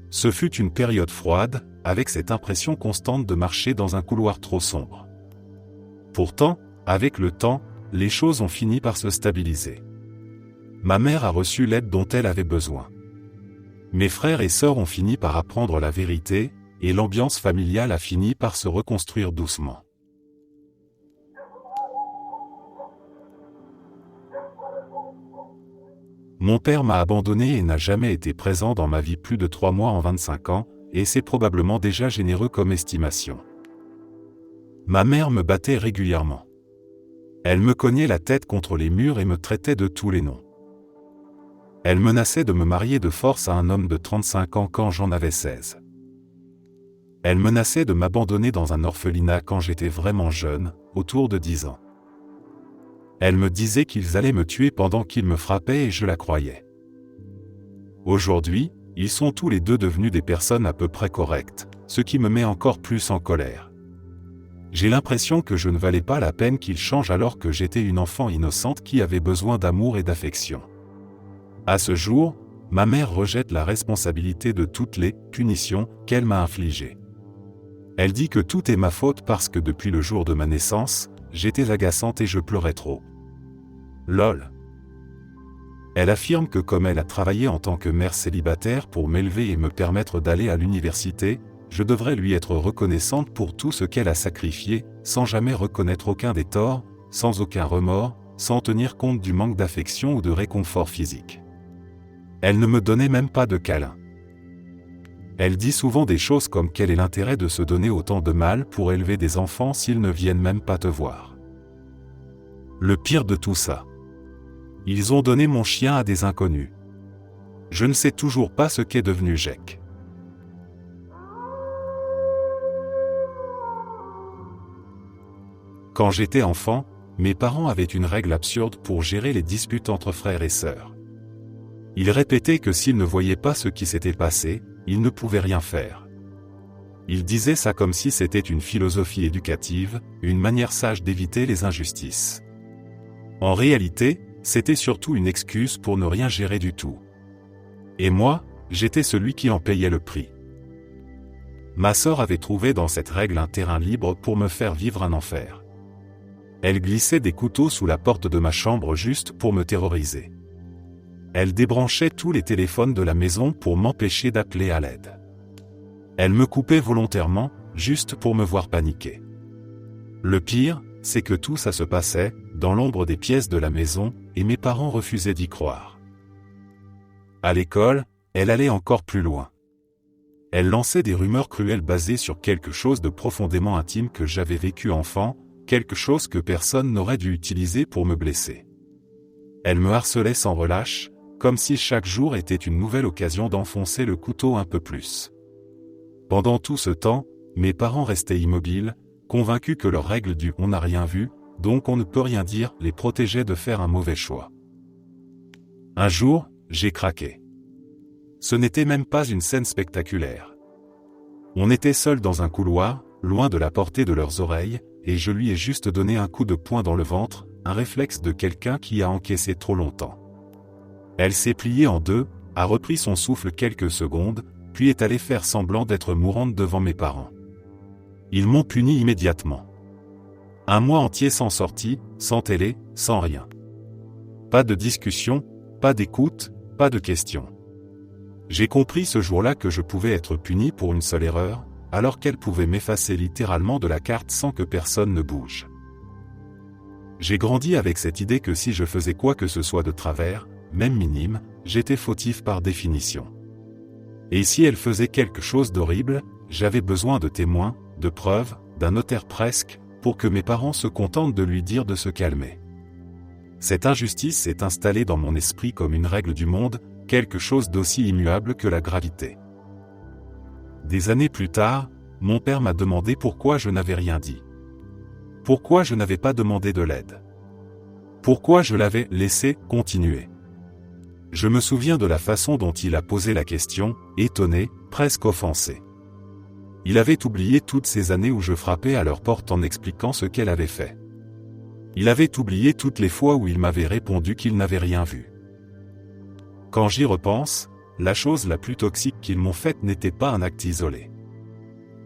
Ce fut une période froide, avec cette impression constante de marcher dans un couloir trop sombre. Pourtant, avec le temps, les choses ont fini par se stabiliser. Ma mère a reçu l'aide dont elle avait besoin. Mes frères et sœurs ont fini par apprendre la vérité, et l'ambiance familiale a fini par se reconstruire doucement. Mon père m'a abandonné et n'a jamais été présent dans ma vie plus de 3 mois en 25 ans, et c'est probablement déjà généreux comme estimation. Ma mère me battait régulièrement. Elle me cognait la tête contre les murs et me traitait de tous les noms. Elle menaçait de me marier de force à un homme de 35 ans quand j'en avais 16. Elle menaçait de m'abandonner dans un orphelinat quand j'étais vraiment jeune, autour de 10 ans. Elle me disait qu'ils allaient me tuer pendant qu'ils me frappaient et je la croyais. Aujourd'hui, ils sont tous les deux devenus des personnes à peu près correctes, ce qui me met encore plus en colère. J'ai l'impression que je ne valais pas la peine qu'ils changent alors que j'étais une enfant innocente qui avait besoin d'amour et d'affection. À ce jour, ma mère rejette la responsabilité de toutes les punitions qu'elle m'a infligées. Elle dit que tout est ma faute parce que depuis le jour de ma naissance, j'étais agaçante et je pleurais trop. Lol. Elle affirme que comme elle a travaillé en tant que mère célibataire pour m'élever et me permettre d'aller à l'université, je devrais lui être reconnaissante pour tout ce qu'elle a sacrifié, sans jamais reconnaître aucun des torts, sans aucun remords, sans tenir compte du manque d'affection ou de réconfort physique. Elle ne me donnait même pas de câlin. Elle dit souvent des choses comme quel est l'intérêt de se donner autant de mal pour élever des enfants s'ils ne viennent même pas te voir. Le pire de tout ça. Ils ont donné mon chien à des inconnus. Je ne sais toujours pas ce qu'est devenu Jack. Quand j'étais enfant, mes parents avaient une règle absurde pour gérer les disputes entre frères et sœurs. Ils répétaient que s'ils ne voyaient pas ce qui s'était passé, ils ne pouvaient rien faire. Ils disaient ça comme si c'était une philosophie éducative, une manière sage d'éviter les injustices. En réalité, c'était surtout une excuse pour ne rien gérer du tout. Et moi, j'étais celui qui en payait le prix. Ma sœur avait trouvé dans cette règle un terrain libre pour me faire vivre un enfer. Elle glissait des couteaux sous la porte de ma chambre juste pour me terroriser. Elle débranchait tous les téléphones de la maison pour m'empêcher d'appeler à l'aide. Elle me coupait volontairement, juste pour me voir paniquer. Le pire, c'est que tout ça se passait, dans l'ombre des pièces de la maison, et mes parents refusaient d'y croire. À l'école, elle allait encore plus loin. Elle lançait des rumeurs cruelles basées sur quelque chose de profondément intime que j'avais vécu enfant, quelque chose que personne n'aurait dû utiliser pour me blesser. Elle me harcelait sans relâche, comme si chaque jour était une nouvelle occasion d'enfoncer le couteau un peu plus. Pendant tout ce temps, mes parents restaient immobiles, convaincus que leur règle du « on n'a rien vu, donc on ne peut rien dire » les protégeait de faire un mauvais choix. Un jour, j'ai craqué. Ce n'était même pas une scène spectaculaire. On était seuls dans un couloir, loin de la portée de leurs oreilles, et je lui ai juste donné un coup de poing dans le ventre, un réflexe de quelqu'un qui a encaissé trop longtemps. Elle s'est pliée en deux, a repris son souffle quelques secondes, puis est allée faire semblant d'être mourante devant mes parents. Ils m'ont puni immédiatement. Un mois entier sans sortie, sans télé, sans rien. Pas de discussion, pas d'écoute, pas de questions. J'ai compris ce jour-là que je pouvais être puni pour une seule erreur, alors qu'elle pouvait m'effacer littéralement de la carte sans que personne ne bouge. J'ai grandi avec cette idée que si je faisais quoi que ce soit de travers, même minime, j'étais fautif par définition. Et si elle faisait quelque chose d'horrible, j'avais besoin de témoins, de preuves, d'un notaire presque, pour que mes parents se contentent de lui dire de se calmer. Cette injustice s'est installée dans mon esprit comme une règle du monde, quelque chose d'aussi immuable que la gravité. Des années plus tard, mon père m'a demandé pourquoi je n'avais rien dit. Pourquoi je n'avais pas demandé de l'aide. Pourquoi je l'avais laissé continuer. Je me souviens de la façon dont il a posé la question, étonné, presque offensé. Il avait oublié toutes ces années où je frappais à leur porte en expliquant ce qu'elle avait fait. Il avait oublié toutes les fois où il m'avait répondu qu'il n'avait rien vu. Quand j'y repense, la chose la plus toxique qu'ils m'ont faite n'était pas un acte isolé.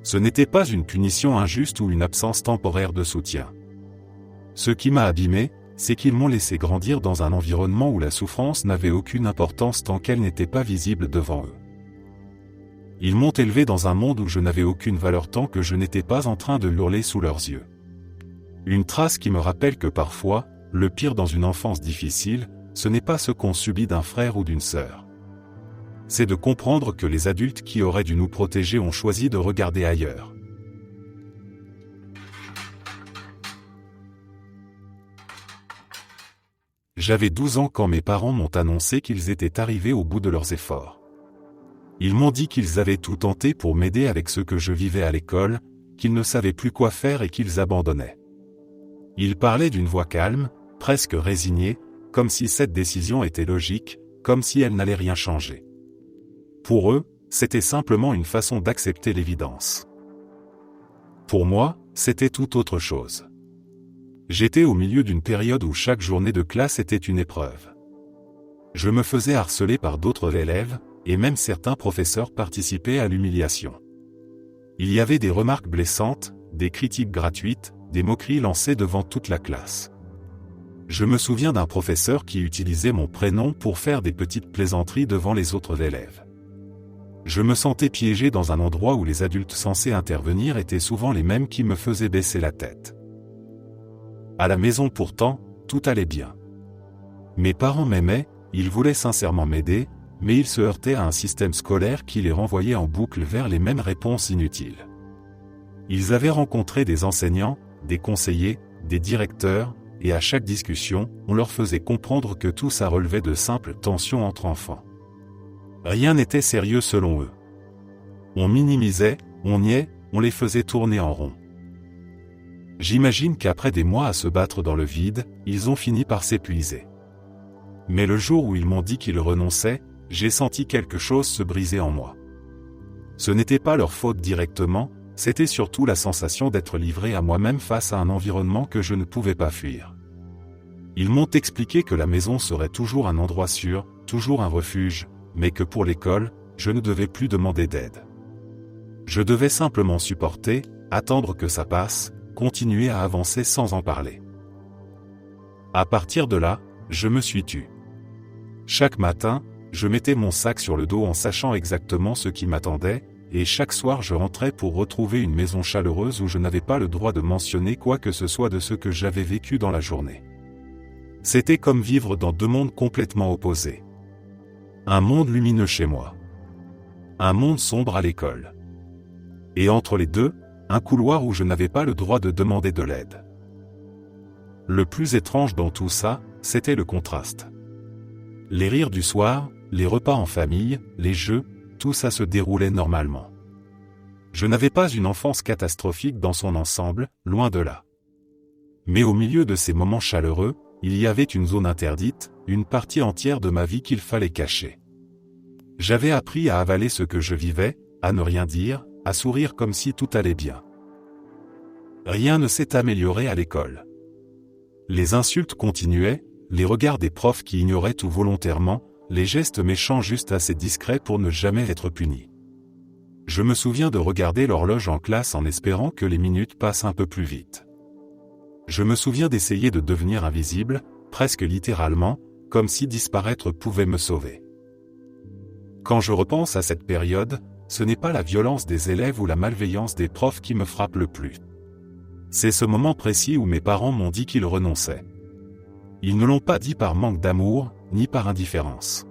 Ce n'était pas une punition injuste ou une absence temporaire de soutien. Ce qui m'a abîmé, c'est qu'ils m'ont laissé grandir dans un environnement où la souffrance n'avait aucune importance tant qu'elle n'était pas visible devant eux. Ils m'ont élevé dans un monde où je n'avais aucune valeur tant que je n'étais pas en train de hurler sous leurs yeux. Une trace qui me rappelle que parfois, le pire dans une enfance difficile, ce n'est pas ce qu'on subit d'un frère ou d'une sœur. C'est de comprendre que les adultes qui auraient dû nous protéger ont choisi de regarder ailleurs. J'avais 12 ans quand mes parents m'ont annoncé qu'ils étaient arrivés au bout de leurs efforts. Ils m'ont dit qu'ils avaient tout tenté pour m'aider avec ce que je vivais à l'école, qu'ils ne savaient plus quoi faire et qu'ils abandonnaient. Ils parlaient d'une voix calme, presque résignée, comme si cette décision était logique, comme si elle n'allait rien changer. Pour eux, c'était simplement une façon d'accepter l'évidence. Pour moi, c'était tout autre chose. J'étais au milieu d'une période où chaque journée de classe était une épreuve. Je me faisais harceler par d'autres élèves, et même certains professeurs participaient à l'humiliation. Il y avait des remarques blessantes, des critiques gratuites, des moqueries lancées devant toute la classe. Je me souviens d'un professeur qui utilisait mon prénom pour faire des petites plaisanteries devant les autres élèves. Je me sentais piégé dans un endroit où les adultes censés intervenir étaient souvent les mêmes qui me faisaient baisser la tête. À la maison pourtant, tout allait bien. Mes parents m'aimaient, ils voulaient sincèrement m'aider, mais ils se heurtaient à un système scolaire qui les renvoyait en boucle vers les mêmes réponses inutiles. Ils avaient rencontré des enseignants, des conseillers, des directeurs, et à chaque discussion, on leur faisait comprendre que tout ça relevait de simples tensions entre enfants. Rien n'était sérieux selon eux. On minimisait, on niait, on les faisait tourner en rond. J'imagine qu'après des mois à se battre dans le vide, ils ont fini par s'épuiser. Mais le jour où ils m'ont dit qu'ils renonçaient, j'ai senti quelque chose se briser en moi. Ce n'était pas leur faute directement, c'était surtout la sensation d'être livré à moi-même face à un environnement que je ne pouvais pas fuir. Ils m'ont expliqué que la maison serait toujours un endroit sûr, toujours un refuge, mais que pour l'école, je ne devais plus demander d'aide. Je devais simplement supporter, attendre que ça passe, continuer à avancer sans en parler. À partir de là, je me suis tu. Chaque matin, je mettais mon sac sur le dos en sachant exactement ce qui m'attendait, et chaque soir je rentrais pour retrouver une maison chaleureuse où je n'avais pas le droit de mentionner quoi que ce soit de ce que j'avais vécu dans la journée. C'était comme vivre dans deux mondes complètement opposés. Un monde lumineux chez moi. Un monde sombre à l'école. Et entre les deux, un couloir où je n'avais pas le droit de demander de l'aide. Le plus étrange dans tout ça, c'était le contraste. Les rires du soir, les repas en famille, les jeux, tout ça se déroulait normalement. Je n'avais pas une enfance catastrophique dans son ensemble, loin de là. Mais au milieu de ces moments chaleureux, il y avait une zone interdite, une partie entière de ma vie qu'il fallait cacher. J'avais appris à avaler ce que je vivais, à ne rien dire, à sourire comme si tout allait bien. Rien ne s'est amélioré à l'école. Les insultes continuaient, les regards des profs qui ignoraient tout volontairement, les gestes méchants juste assez discrets pour ne jamais être punis. Je me souviens de regarder l'horloge en classe en espérant que les minutes passent un peu plus vite. Je me souviens d'essayer de devenir invisible, presque littéralement, comme si disparaître pouvait me sauver. Quand je repense à cette période, ce n'est pas la violence des élèves ou la malveillance des profs qui me frappe le plus. C'est ce moment précis où mes parents m'ont dit qu'ils renonçaient. Ils ne l'ont pas dit par manque d'amour, ni par indifférence.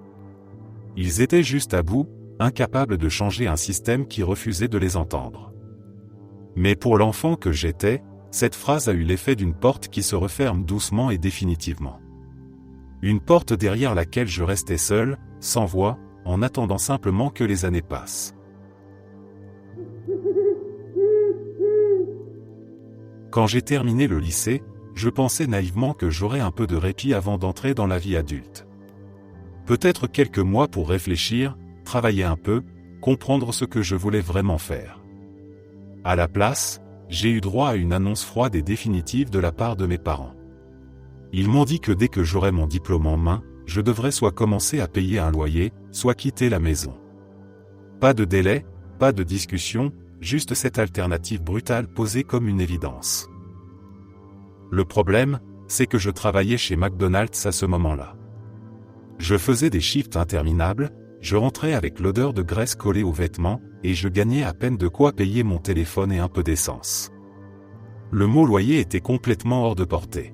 Ils étaient juste à bout, incapables de changer un système qui refusait de les entendre. Mais pour l'enfant que j'étais, cette phrase a eu l'effet d'une porte qui se referme doucement et définitivement. Une porte derrière laquelle je restais seul, sans voix, en attendant simplement que les années passent. Quand j'ai terminé le lycée, je pensais naïvement que j'aurais un peu de répit avant d'entrer dans la vie adulte. Peut-être quelques mois pour réfléchir, travailler un peu, comprendre ce que je voulais vraiment faire. À la place, j'ai eu droit à une annonce froide et définitive de la part de mes parents. Ils m'ont dit que dès que j'aurais mon diplôme en main, je devrais soit commencer à payer un loyer, soit quitter la maison. Pas de délai, pas de discussion, juste cette alternative brutale posée comme une évidence. Le problème, c'est que je travaillais chez McDonald's à ce moment-là. Je faisais des shifts interminables, je rentrais avec l'odeur de graisse collée aux vêtements, et je gagnais à peine de quoi payer mon téléphone et un peu d'essence. Le mot loyer était complètement hors de portée.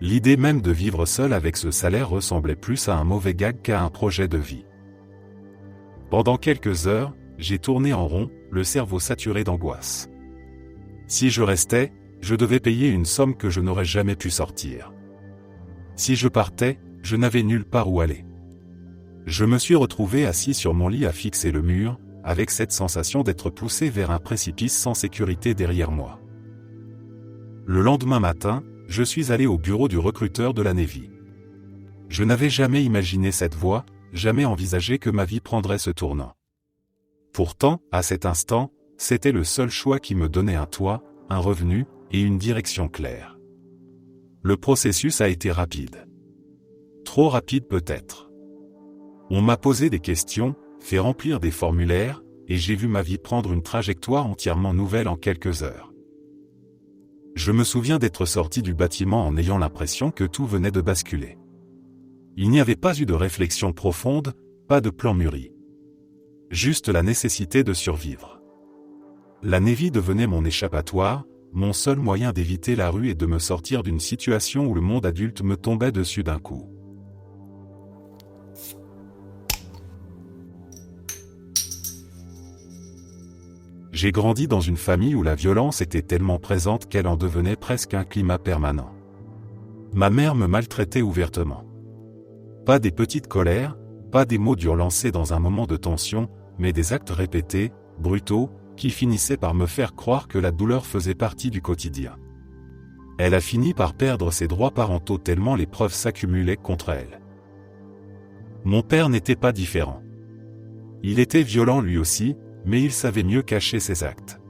L'idée même de vivre seul avec ce salaire ressemblait plus à un mauvais gag qu'à un projet de vie. Pendant quelques heures, j'ai tourné en rond, le cerveau saturé d'angoisse. Si je restais, je devais payer une somme que je n'aurais jamais pu sortir. Si je partais, je n'avais nulle part où aller. Je me suis retrouvé assis sur mon lit à fixer le mur, avec cette sensation d'être poussé vers un précipice sans sécurité derrière moi. Le lendemain matin, je suis allé au bureau du recruteur de la Navy. Je n'avais jamais imaginé cette voie, jamais envisagé que ma vie prendrait ce tournant. Pourtant, à cet instant, c'était le seul choix qui me donnait un toit, un revenu, et une direction claire. Le processus a été rapide. Trop rapide peut-être. On m'a posé des questions, fait remplir des formulaires, et j'ai vu ma vie prendre une trajectoire entièrement nouvelle en quelques heures. Je me souviens d'être sorti du bâtiment en ayant l'impression que tout venait de basculer. Il n'y avait pas eu de réflexion profonde, pas de plan mûri. Juste la nécessité de survivre. La Navy devenait mon échappatoire, mon seul moyen d'éviter la rue et de me sortir d'une situation où le monde adulte me tombait dessus d'un coup. J'ai grandi dans une famille où la violence était tellement présente qu'elle en devenait presque un climat permanent. Ma mère me maltraitait ouvertement. Pas des petites colères, pas des mots durs lancés dans un moment de tension, mais des actes répétés, brutaux, qui finissaient par me faire croire que la douleur faisait partie du quotidien. Elle a fini par perdre ses droits parentaux tellement les preuves s'accumulaient contre elle. Mon père n'était pas différent. Il était violent lui aussi, mais il savait mieux cacher ses actes.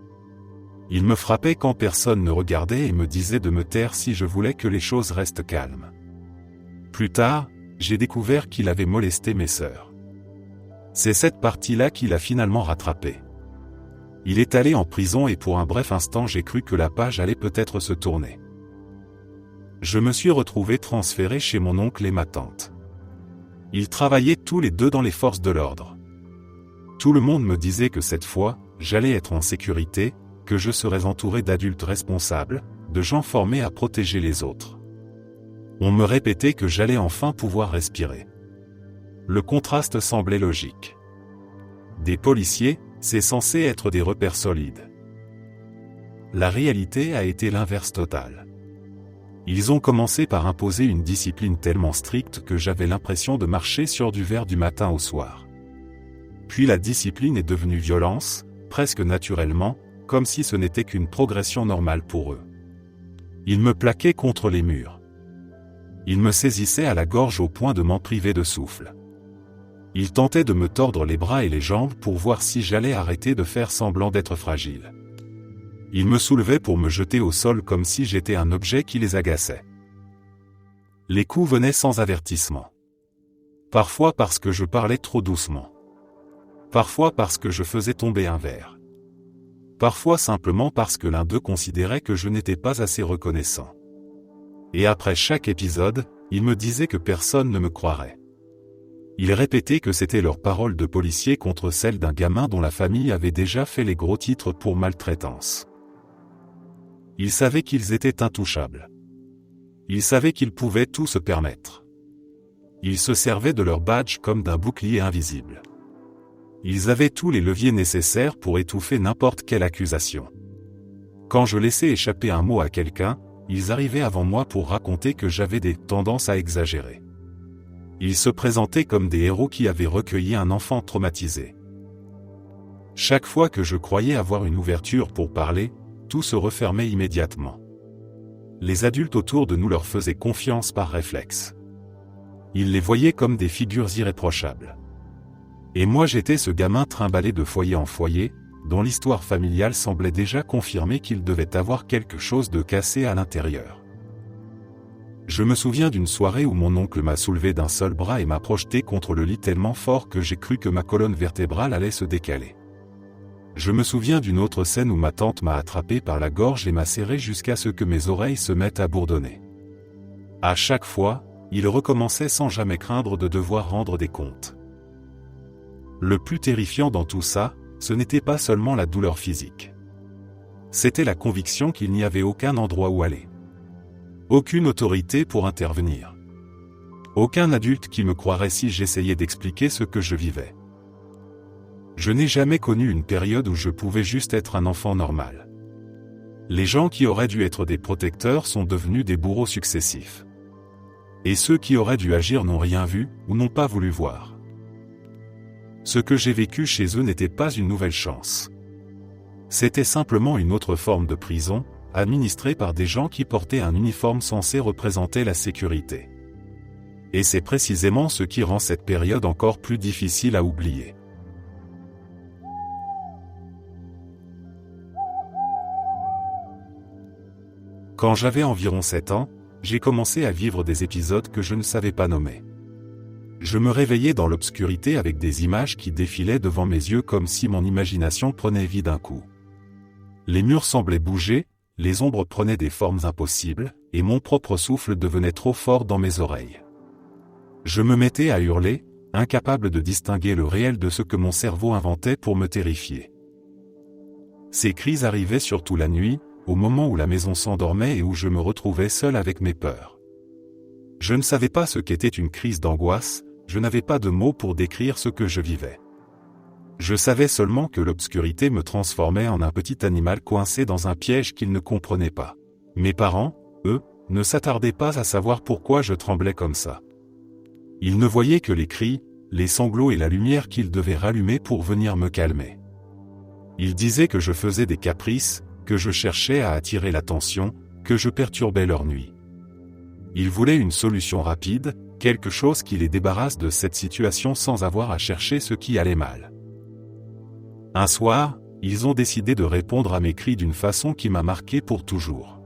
Il me frappait quand personne ne regardait et me disait de me taire si je voulais que les choses restent calmes. Plus tard, j'ai découvert qu'il avait molesté mes sœurs. C'est cette partie-là qu'il a finalement rattrapée. Il est allé en prison et pour un bref instant j'ai cru que la page allait peut-être se tourner. Je me suis retrouvé transféré chez mon oncle et ma tante. Ils travaillaient tous les deux dans les forces de l'ordre. Tout le monde me disait que cette fois, j'allais être en sécurité, que je serais entouré d'adultes responsables, de gens formés à protéger les autres. On me répétait que j'allais enfin pouvoir respirer. Le contraste semblait logique. Des policiers, c'est censé être des repères solides. La réalité a été l'inverse total. Ils ont commencé par imposer une discipline tellement stricte que j'avais l'impression de marcher sur du verre du matin au soir. Puis la discipline est devenue violence, presque naturellement, comme si ce n'était qu'une progression normale pour eux. Ils me plaquaient contre les murs. Ils me saisissaient à la gorge au point de m'en priver de souffle. Ils tentaient de me tordre les bras et les jambes pour voir si j'allais arrêter de faire semblant d'être fragile. Ils me soulevaient pour me jeter au sol comme si j'étais un objet qui les agaçait. Les coups venaient sans avertissement. Parfois parce que je parlais trop doucement. Parfois parce que je faisais tomber un verre. Parfois simplement parce que l'un d'eux considérait que je n'étais pas assez reconnaissant. Et après chaque épisode, ils me disaient que personne ne me croirait. Ils répétaient que c'était leur parole de policier contre celle d'un gamin dont la famille avait déjà fait les gros titres pour maltraitance. Ils savaient qu'ils étaient intouchables. Ils savaient qu'ils pouvaient tout se permettre. Ils se servaient de leur badge comme d'un bouclier invisible. Ils avaient tous les leviers nécessaires pour étouffer n'importe quelle accusation. Quand je laissais échapper un mot à quelqu'un, ils arrivaient avant moi pour raconter que j'avais des tendances à exagérer. Ils se présentaient comme des héros qui avaient recueilli un enfant traumatisé. Chaque fois que je croyais avoir une ouverture pour parler, tout se refermait immédiatement. Les adultes autour de nous leur faisaient confiance par réflexe. Ils les voyaient comme des figures irréprochables. Et moi j'étais ce gamin trimballé de foyer en foyer, dont l'histoire familiale semblait déjà confirmer qu'il devait avoir quelque chose de cassé à l'intérieur. Je me souviens d'une soirée où mon oncle m'a soulevé d'un seul bras et m'a projeté contre le lit tellement fort que j'ai cru que ma colonne vertébrale allait se décaler. Je me souviens d'une autre scène où ma tante m'a attrapé par la gorge et m'a serré jusqu'à ce que mes oreilles se mettent à bourdonner. À chaque fois, il recommençait sans jamais craindre de devoir rendre des comptes. Le plus terrifiant dans tout ça, ce n'était pas seulement la douleur physique. C'était la conviction qu'il n'y avait aucun endroit où aller. Aucune autorité pour intervenir. Aucun adulte qui me croirait si j'essayais d'expliquer ce que je vivais. Je n'ai jamais connu une période où je pouvais juste être un enfant normal. Les gens qui auraient dû être des protecteurs sont devenus des bourreaux successifs. Et ceux qui auraient dû agir n'ont rien vu, ou n'ont pas voulu voir. Ce que j'ai vécu chez eux n'était pas une nouvelle chance. C'était simplement une autre forme de prison, administrée par des gens qui portaient un uniforme censé représenter la sécurité. Et c'est précisément ce qui rend cette période encore plus difficile à oublier. Quand j'avais environ 7 ans, j'ai commencé à vivre des épisodes que je ne savais pas nommer. Je me réveillais dans l'obscurité avec des images qui défilaient devant mes yeux comme si mon imagination prenait vie d'un coup. Les murs semblaient bouger, les ombres prenaient des formes impossibles, et mon propre souffle devenait trop fort dans mes oreilles. Je me mettais à hurler, incapable de distinguer le réel de ce que mon cerveau inventait pour me terrifier. Ces cris arrivaient surtout la nuit, au moment où la maison s'endormait et où je me retrouvais seul avec mes peurs. Je ne savais pas ce qu'était une crise d'angoisse, je n'avais pas de mots pour décrire ce que je vivais. Je savais seulement que l'obscurité me transformait en un petit animal coincé dans un piège qu'ils ne comprenaient pas. Mes parents, eux, ne s'attardaient pas à savoir pourquoi je tremblais comme ça. Ils ne voyaient que les cris, les sanglots et la lumière qu'ils devaient rallumer pour venir me calmer. Ils disaient que je faisais des caprices, que je cherchais à attirer l'attention, que je perturbais leur nuit. Ils voulaient une solution rapide, quelque chose qui les débarrasse de cette situation sans avoir à chercher ce qui allait mal. Un soir, ils ont décidé de répondre à mes cris d'une façon qui m'a marqué pour toujours.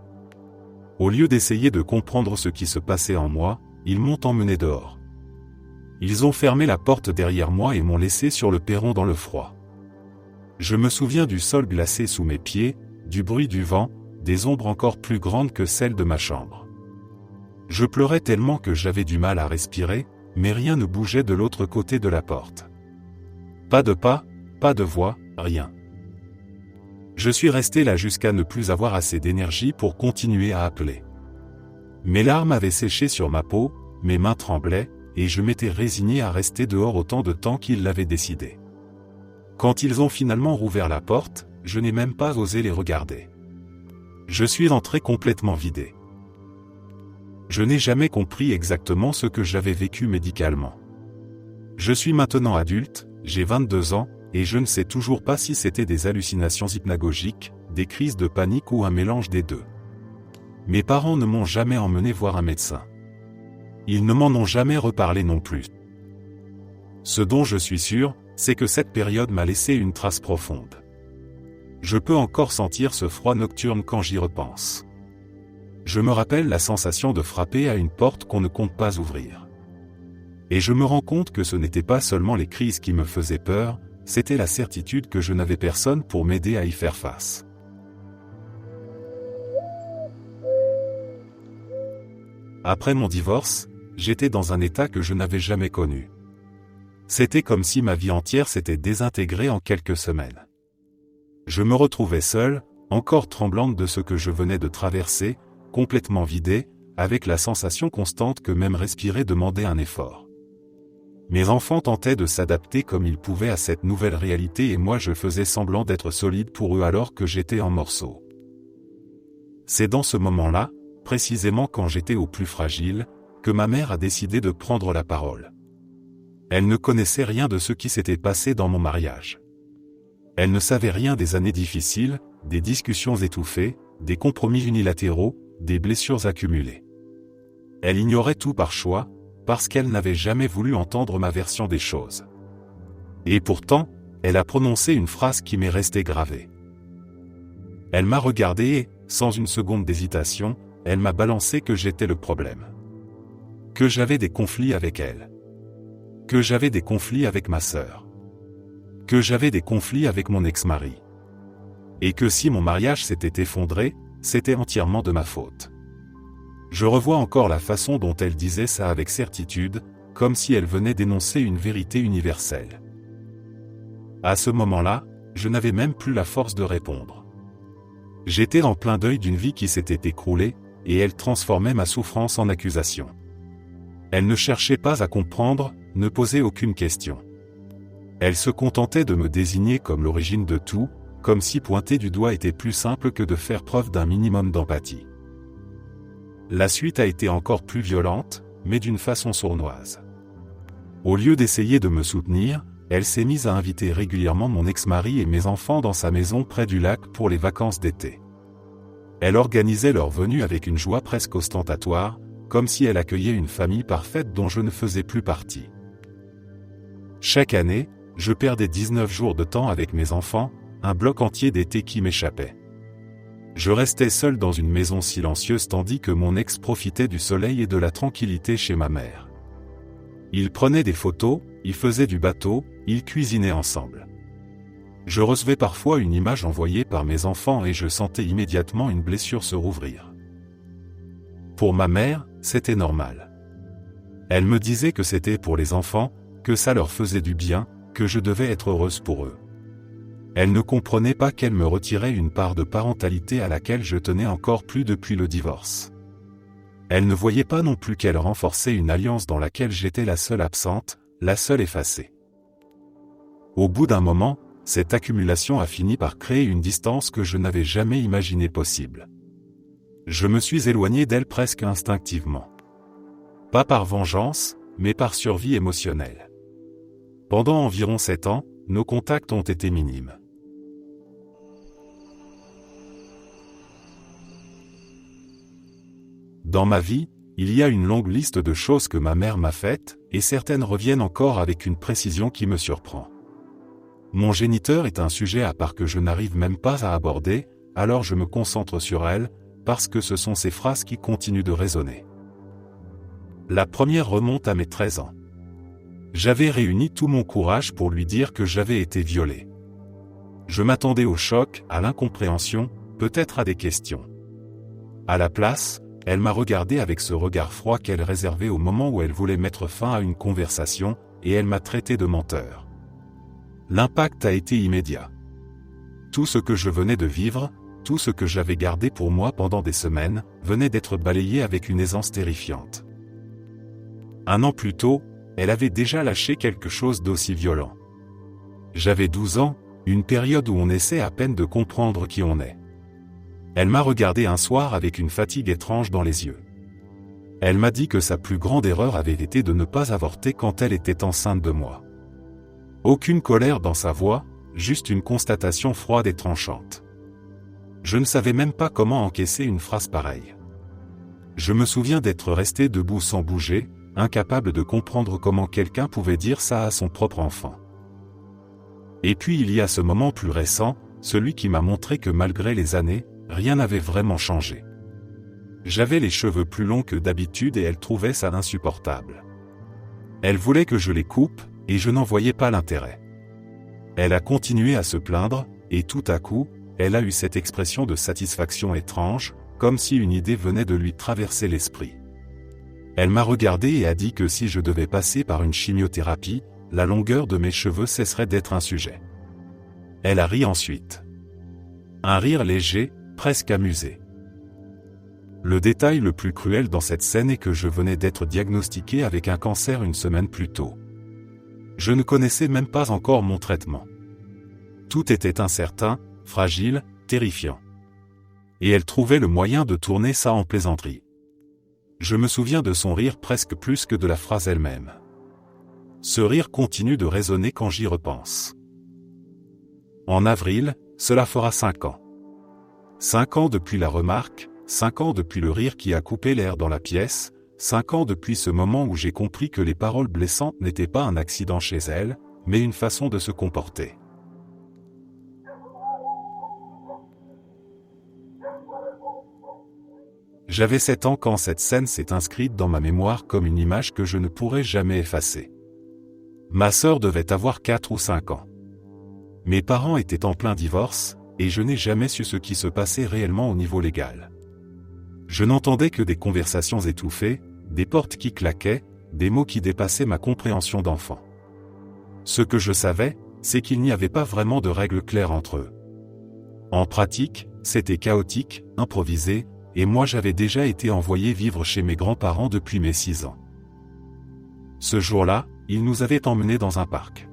Au lieu d'essayer de comprendre ce qui se passait en moi, ils m'ont emmené dehors. Ils ont fermé la porte derrière moi et m'ont laissé sur le perron dans le froid. Je me souviens du sol glacé sous mes pieds, du bruit du vent, des ombres encore plus grandes que celles de ma chambre. Je pleurais tellement que j'avais du mal à respirer, mais rien ne bougeait de l'autre côté de la porte. Pas de pas, pas de voix, rien. Je suis resté là jusqu'à ne plus avoir assez d'énergie pour continuer à appeler. Mes larmes avaient séché sur ma peau, mes mains tremblaient, et je m'étais résigné à rester dehors autant de temps qu'ils l'avaient décidé. Quand ils ont finalement rouvert la porte, je n'ai même pas osé les regarder. Je suis rentré complètement vidé. Je n'ai jamais compris exactement ce que j'avais vécu médicalement. Je suis maintenant adulte, j'ai 22 ans, et je ne sais toujours pas si c'était des hallucinations hypnagogiques, des crises de panique ou un mélange des deux. Mes parents ne m'ont jamais emmené voir un médecin. Ils ne m'en ont jamais reparlé non plus. Ce dont je suis sûr, c'est que cette période m'a laissé une trace profonde. Je peux encore sentir ce froid nocturne quand j'y repense. Je me rappelle la sensation de frapper à une porte qu'on ne compte pas ouvrir. Et je me rends compte que ce n'était pas seulement les crises qui me faisaient peur, c'était la certitude que je n'avais personne pour m'aider à y faire face. Après mon divorce, j'étais dans un état que je n'avais jamais connu. C'était comme si ma vie entière s'était désintégrée en quelques semaines. Je me retrouvais seul, encore tremblante de ce que je venais de traverser, complètement vidé, avec la sensation constante que même respirer demandait un effort. Mes enfants tentaient de s'adapter comme ils pouvaient à cette nouvelle réalité et moi je faisais semblant d'être solide pour eux alors que j'étais en morceaux. C'est dans ce moment-là, précisément quand j'étais au plus fragile, que ma mère a décidé de prendre la parole. Elle ne connaissait rien de ce qui s'était passé dans mon mariage. Elle ne savait rien des années difficiles, des discussions étouffées, des compromis unilatéraux, des blessures accumulées. Elle ignorait tout par choix, parce qu'elle n'avait jamais voulu entendre ma version des choses. Et pourtant, elle a prononcé une phrase qui m'est restée gravée. Elle m'a regardé et, sans une seconde d'hésitation, elle m'a balancé que j'étais le problème. Que j'avais des conflits avec elle. Que j'avais des conflits avec ma sœur. Que j'avais des conflits avec mon ex-mari. Et que si mon mariage s'était effondré, c'était entièrement de ma faute. Je revois encore la façon dont elle disait ça avec certitude, comme si elle venait d'énoncer une vérité universelle. À ce moment-là, je n'avais même plus la force de répondre. J'étais en plein deuil d'une vie qui s'était écroulée, et elle transformait ma souffrance en accusation. Elle ne cherchait pas à comprendre, ne posait aucune question. Elle se contentait de me désigner comme l'origine de tout, comme si pointer du doigt était plus simple que de faire preuve d'un minimum d'empathie. La suite a été encore plus violente, mais d'une façon sournoise. Au lieu d'essayer de me soutenir, elle s'est mise à inviter régulièrement mon ex-mari et mes enfants dans sa maison près du lac pour les vacances d'été. Elle organisait leur venue avec une joie presque ostentatoire, comme si elle accueillait une famille parfaite dont je ne faisais plus partie. Chaque année, je perdais 19 jours de temps avec mes enfants, un bloc entier d'été qui m'échappait. Je restais seul dans une maison silencieuse tandis que mon ex profitait du soleil et de la tranquillité chez ma mère. Il prenait des photos, il faisait du bateau, ils cuisinaient ensemble. Je recevais parfois une image envoyée par mes enfants et je sentais immédiatement une blessure se rouvrir. Pour ma mère, c'était normal. Elle me disait que c'était pour les enfants, que ça leur faisait du bien, que je devais être heureuse pour eux. Elle ne comprenait pas qu'elle me retirait une part de parentalité à laquelle je tenais encore plus depuis le divorce. Elle ne voyait pas non plus qu'elle renforçait une alliance dans laquelle j'étais la seule absente, la seule effacée. Au bout d'un moment, cette accumulation a fini par créer une distance que je n'avais jamais imaginée possible. Je me suis éloigné d'elle presque instinctivement. Pas par vengeance, mais par survie émotionnelle. Pendant environ 7 ans, nos contacts ont été minimes. Dans ma vie, il y a une longue liste de choses que ma mère m'a faites, et certaines reviennent encore avec une précision qui me surprend. Mon géniteur est un sujet à part que je n'arrive même pas à aborder, alors je me concentre sur elle, parce que ce sont ces phrases qui continuent de résonner. La première remonte à mes 13 ans. J'avais réuni tout mon courage pour lui dire que j'avais été violé. Je m'attendais au choc, à l'incompréhension, peut-être à des questions. À la place, elle m'a regardé avec ce regard froid qu'elle réservait au moment où elle voulait mettre fin à une conversation, et elle m'a traité de menteur. L'impact a été immédiat. Tout ce que je venais de vivre, tout ce que j'avais gardé pour moi pendant des semaines, venait d'être balayé avec une aisance terrifiante. 1 an plus tôt, elle avait déjà lâché quelque chose d'aussi violent. J'avais 12 ans, une période où on essaie à peine de comprendre qui on est. Elle m'a regardé un soir avec une fatigue étrange dans les yeux. Elle m'a dit que sa plus grande erreur avait été de ne pas avorter quand elle était enceinte de moi. Aucune colère dans sa voix, juste une constatation froide et tranchante. Je ne savais même pas comment encaisser une phrase pareille. Je me souviens d'être resté debout sans bouger, incapable de comprendre comment quelqu'un pouvait dire ça à son propre enfant. Et puis il y a ce moment plus récent, celui qui m'a montré que malgré les années, rien n'avait vraiment changé. J'avais les cheveux plus longs que d'habitude et elle trouvait ça insupportable. Elle voulait que je les coupe, et je n'en voyais pas l'intérêt. Elle a continué à se plaindre, et tout à coup, elle a eu cette expression de satisfaction étrange, comme si une idée venait de lui traverser l'esprit. Elle m'a regardé et a dit que si je devais passer par une chimiothérapie, la longueur de mes cheveux cesserait d'être un sujet. Elle a ri ensuite. Un rire léger, presque amusé. Le détail le plus cruel dans cette scène est que je venais d'être diagnostiqué avec un cancer 1 semaine plus tôt. Je ne connaissais même pas encore mon traitement. Tout était incertain, fragile, terrifiant. Et elle trouvait le moyen de tourner ça en plaisanterie. Je me souviens de son rire presque plus que de la phrase elle-même. Ce rire continue de résonner quand j'y repense. En avril, cela fera 5 ans. 5 ans depuis la remarque, 5 ans depuis le rire qui a coupé l'air dans la pièce, 5 ans depuis ce moment où j'ai compris que les paroles blessantes n'étaient pas un accident chez elle, mais une façon de se comporter. J'avais 7 ans quand cette scène s'est inscrite dans ma mémoire comme une image que je ne pourrai jamais effacer. Ma sœur devait avoir 4 ou 5 ans. Mes parents étaient en plein divorce, et je n'ai jamais su ce qui se passait réellement au niveau légal. Je n'entendais que des conversations étouffées, des portes qui claquaient, des mots qui dépassaient ma compréhension d'enfant. Ce que je savais, c'est qu'il n'y avait pas vraiment de règles claires entre eux. En pratique, c'était chaotique, improvisé, et moi j'avais déjà été envoyé vivre chez mes grands-parents depuis mes 6 ans. Ce jour-là, ils nous avaient emmenés dans un parc.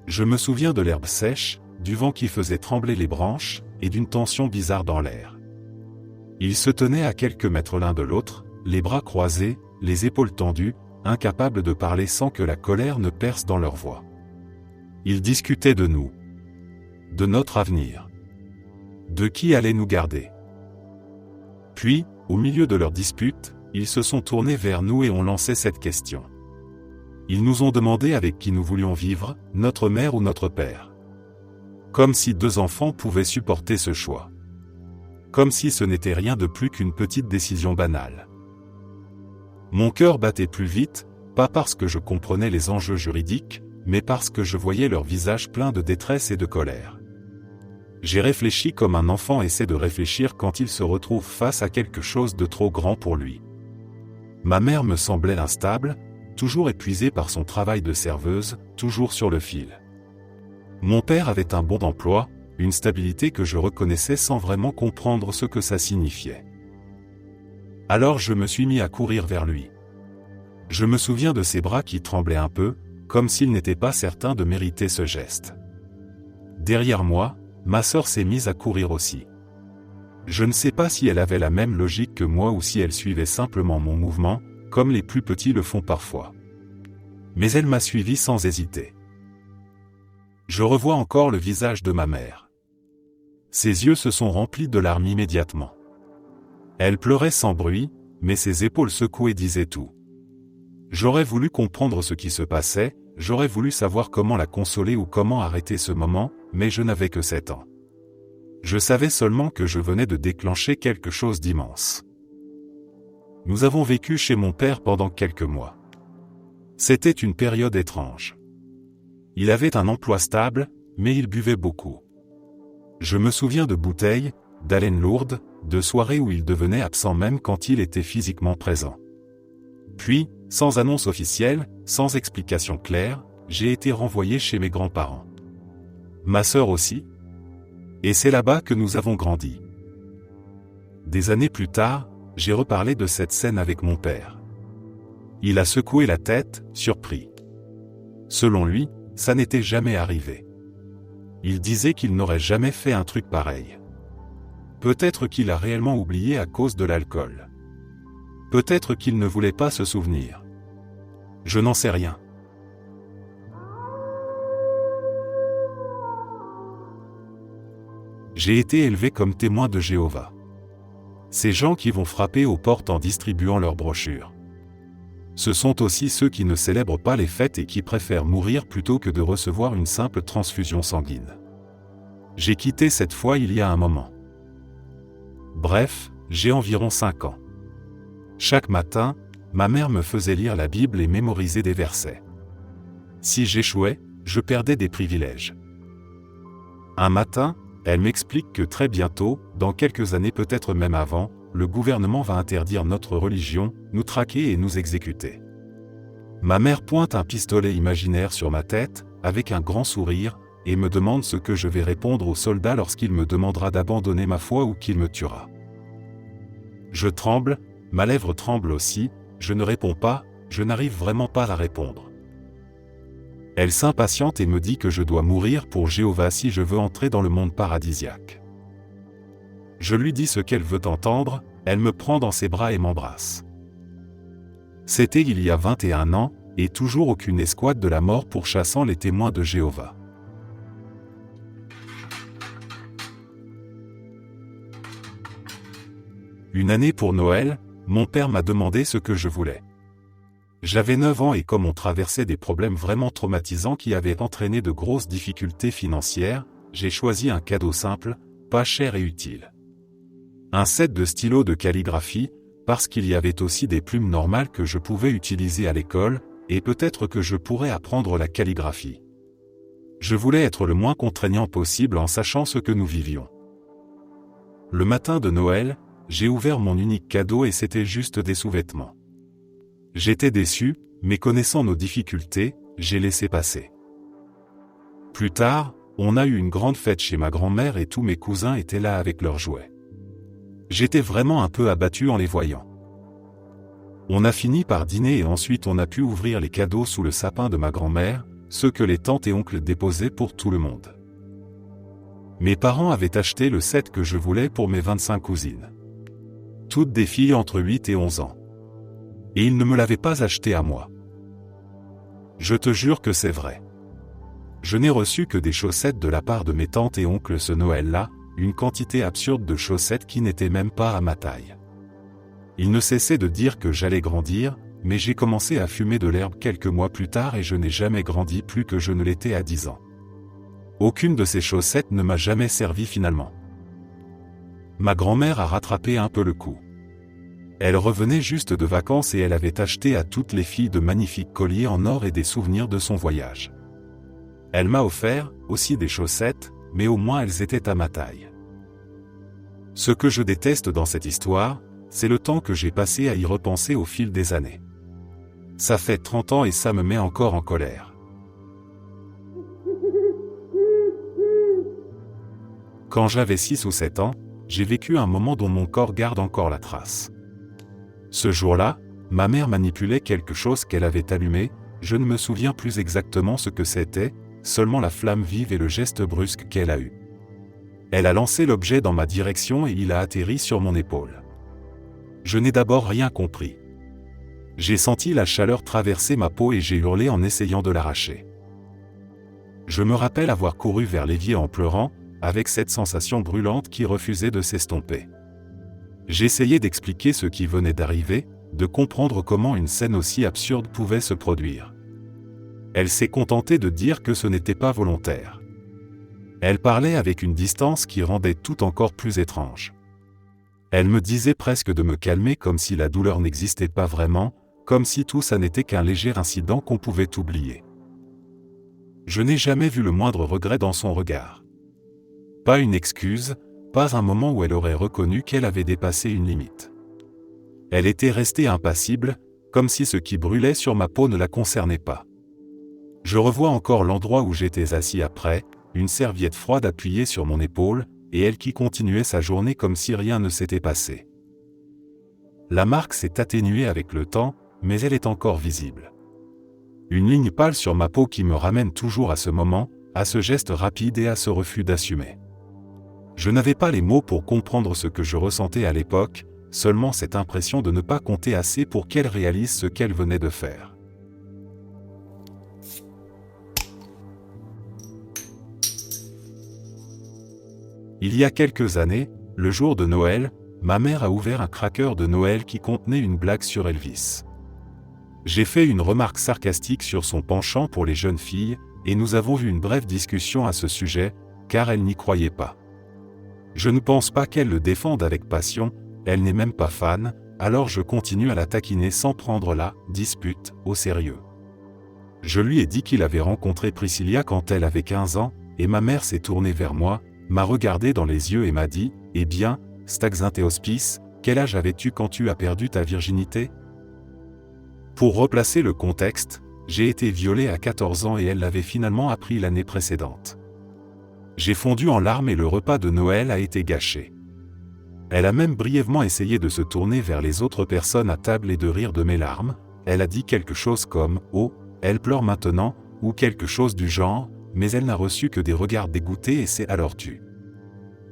Je me souviens de l'herbe sèche, du vent qui faisait trembler les branches, et d'une tension bizarre dans l'air. Ils se tenaient à quelques mètres l'un de l'autre, les bras croisés, les épaules tendues, incapables de parler sans que la colère ne perce dans leur voix. Ils discutaient de nous, de notre avenir, de qui allait nous garder. Puis, au milieu de leur dispute, ils se sont tournés vers nous et ont lancé cette question. Ils nous ont demandé avec qui nous voulions vivre, notre mère ou notre père. Comme si 2 enfants pouvaient supporter ce choix. Comme si ce n'était rien de plus qu'une petite décision banale. Mon cœur battait plus vite, pas parce que je comprenais les enjeux juridiques, mais parce que je voyais leur visage plein de détresse et de colère. J'ai réfléchi comme un enfant essaie de réfléchir quand il se retrouve face à quelque chose de trop grand pour lui. Ma mère me semblait instable, toujours épuisée par son travail de serveuse, toujours sur le fil. Mon père avait un bon emploi, une stabilité que je reconnaissais sans vraiment comprendre ce que ça signifiait. Alors je me suis mis à courir vers lui. Je me souviens de ses bras qui tremblaient un peu, comme s'il n'était pas certain de mériter ce geste. Derrière moi, ma sœur s'est mise à courir aussi. Je ne sais pas si elle avait la même logique que moi ou si elle suivait simplement mon mouvement, comme les plus petits le font parfois. Mais elle m'a suivi sans hésiter. Je revois encore le visage de ma mère. Ses yeux se sont remplis de larmes immédiatement. Elle pleurait sans bruit, mais ses épaules secouées disaient tout. J'aurais voulu comprendre ce qui se passait, j'aurais voulu savoir comment la consoler ou comment arrêter ce moment, mais je n'avais que 7 ans. Je savais seulement que je venais de déclencher quelque chose d'immense. Nous avons vécu chez mon père pendant quelques mois. C'était une période étrange. Il avait un emploi stable, mais il buvait beaucoup. Je me souviens de bouteilles, d'haleines lourdes, de soirées où il devenait absent même quand il était physiquement présent. Puis, sans annonce officielle, sans explication claire, j'ai été renvoyé chez mes grands-parents. Ma sœur aussi. Et c'est là-bas que nous avons grandi. Des années plus tard, j'ai reparlé de cette scène avec mon père. Il a secoué la tête, surpris. Selon lui, ça n'était jamais arrivé. Il disait qu'il n'aurait jamais fait un truc pareil. Peut-être qu'il a réellement oublié à cause de l'alcool. Peut-être qu'il ne voulait pas se souvenir. Je n'en sais rien. J'ai été élevé comme témoin de Jéhovah. Ces gens qui vont frapper aux portes en distribuant leurs brochures. Ce sont aussi ceux qui ne célèbrent pas les fêtes et qui préfèrent mourir plutôt que de recevoir une simple transfusion sanguine. J'ai quitté cette foi il y a un moment. Bref, j'ai environ 5 ans. Chaque matin, ma mère me faisait lire la Bible et mémoriser des versets. Si j'échouais, je perdais des privilèges. Un matin, elle m'explique que très bientôt, dans quelques années peut-être même avant, le gouvernement va interdire notre religion, nous traquer et nous exécuter. Ma mère pointe un pistolet imaginaire sur ma tête, avec un grand sourire, et me demande ce que je vais répondre au soldat lorsqu'il me demandera d'abandonner ma foi ou qu'il me tuera. Je tremble, ma lèvre tremble aussi, je ne réponds pas, je n'arrive vraiment pas à répondre. Elle s'impatiente et me dit que je dois mourir pour Jéhovah si je veux entrer dans le monde paradisiaque. Je lui dis ce qu'elle veut entendre, elle me prend dans ses bras et m'embrasse. C'était il y a 21 ans, et toujours aucune escouade de la mort pourchassant les témoins de Jéhovah. Une année pour Noël, mon père m'a demandé ce que je voulais. J'avais 9 ans et comme on traversait des problèmes vraiment traumatisants qui avaient entraîné de grosses difficultés financières, j'ai choisi un cadeau simple, pas cher et utile. Un set de stylos de calligraphie, parce qu'il y avait aussi des plumes normales que je pouvais utiliser à l'école, et peut-être que je pourrais apprendre la calligraphie. Je voulais être le moins contraignant possible en sachant ce que nous vivions. Le matin de Noël, j'ai ouvert mon unique cadeau et c'était juste des sous-vêtements. J'étais déçu, mais connaissant nos difficultés, j'ai laissé passer. Plus tard, on a eu une grande fête chez ma grand-mère et tous mes cousins étaient là avec leurs jouets. J'étais vraiment un peu abattu en les voyant. On a fini par dîner et ensuite on a pu ouvrir les cadeaux sous le sapin de ma grand-mère, ceux que les tantes et oncles déposaient pour tout le monde. Mes parents avaient acheté le set que je voulais pour mes 25 cousines. Toutes des filles entre 8 et 11 ans. Et ils ne me l'avaient pas acheté à moi. Je te jure que c'est vrai. Je n'ai reçu que des chaussettes de la part de mes tantes et oncles ce Noël-là, une quantité absurde de chaussettes qui n'étaient même pas à ma taille. Il ne cessait de dire que j'allais grandir, mais j'ai commencé à fumer de l'herbe quelques mois plus tard et je n'ai jamais grandi plus que je ne l'étais à 10 ans. Aucune de ces chaussettes ne m'a jamais servi finalement. Ma grand-mère a rattrapé un peu le coup. Elle revenait juste de vacances et elle avait acheté à toutes les filles de magnifiques colliers en or et des souvenirs de son voyage. Elle m'a offert, aussi des chaussettes, mais au moins elles étaient à ma taille. Ce que je déteste dans cette histoire, c'est le temps que j'ai passé à y repenser au fil des années. Ça fait 30 ans et ça me met encore en colère. Quand j'avais 6 ou 7 ans, j'ai vécu un moment dont mon corps garde encore la trace. Ce jour-là, ma mère manipulait quelque chose qu'elle avait allumé, je ne me souviens plus exactement ce que c'était, seulement la flamme vive et le geste brusque qu'elle a eu. Elle a lancé l'objet dans ma direction et il a atterri sur mon épaule. Je n'ai d'abord rien compris. J'ai senti la chaleur traverser ma peau et j'ai hurlé en essayant de l'arracher. Je me rappelle avoir couru vers l'évier en pleurant, avec cette sensation brûlante qui refusait de s'estomper. J'essayais d'expliquer ce qui venait d'arriver, de comprendre comment une scène aussi absurde pouvait se produire. Elle s'est contentée de dire que ce n'était pas volontaire. Elle parlait avec une distance qui rendait tout encore plus étrange. Elle me disait presque de me calmer comme si la douleur n'existait pas vraiment, comme si tout ça n'était qu'un léger incident qu'on pouvait oublier. Je n'ai jamais vu le moindre regret dans son regard. Pas une excuse, pas un moment où elle aurait reconnu qu'elle avait dépassé une limite. Elle était restée impassible, comme si ce qui brûlait sur ma peau ne la concernait pas. Je revois encore l'endroit où j'étais assis après, une serviette froide appuyée sur mon épaule, et elle qui continuait sa journée comme si rien ne s'était passé. La marque s'est atténuée avec le temps, mais elle est encore visible. Une ligne pâle sur ma peau qui me ramène toujours à ce moment, à ce geste rapide et à ce refus d'assumer. Je n'avais pas les mots pour comprendre ce que je ressentais à l'époque, seulement cette impression de ne pas compter assez pour qu'elle réalise ce qu'elle venait de faire. Il y a quelques années, le jour de Noël, ma mère a ouvert un cracker de Noël qui contenait une blague sur Elvis. J'ai fait une remarque sarcastique sur son penchant pour les jeunes filles, et nous avons eu une brève discussion à ce sujet, car elle n'y croyait pas. Je ne pense pas qu'elle le défende avec passion, elle n'est même pas fan, alors je continue à la taquiner sans prendre la dispute au sérieux. Je lui ai dit qu'il avait rencontré Priscilla quand elle avait 15 ans, et ma mère s'est tournée vers moi, m'a regardé dans les yeux et m'a dit « Eh bien, Stagzinté-Hospice, quel âge avais-tu quand tu as perdu ta virginité ?» Pour replacer le contexte, j'ai été violé à 14 ans et elle l'avait finalement appris l'année précédente. J'ai fondu en larmes et le repas de Noël a été gâché. Elle a même brièvement essayé de se tourner vers les autres personnes à table et de rire de mes larmes. Elle a dit quelque chose comme « Oh, elle pleure maintenant » ou quelque chose du genre, mais elle n'a reçu que des regards dégoûtés et c'est alors tu.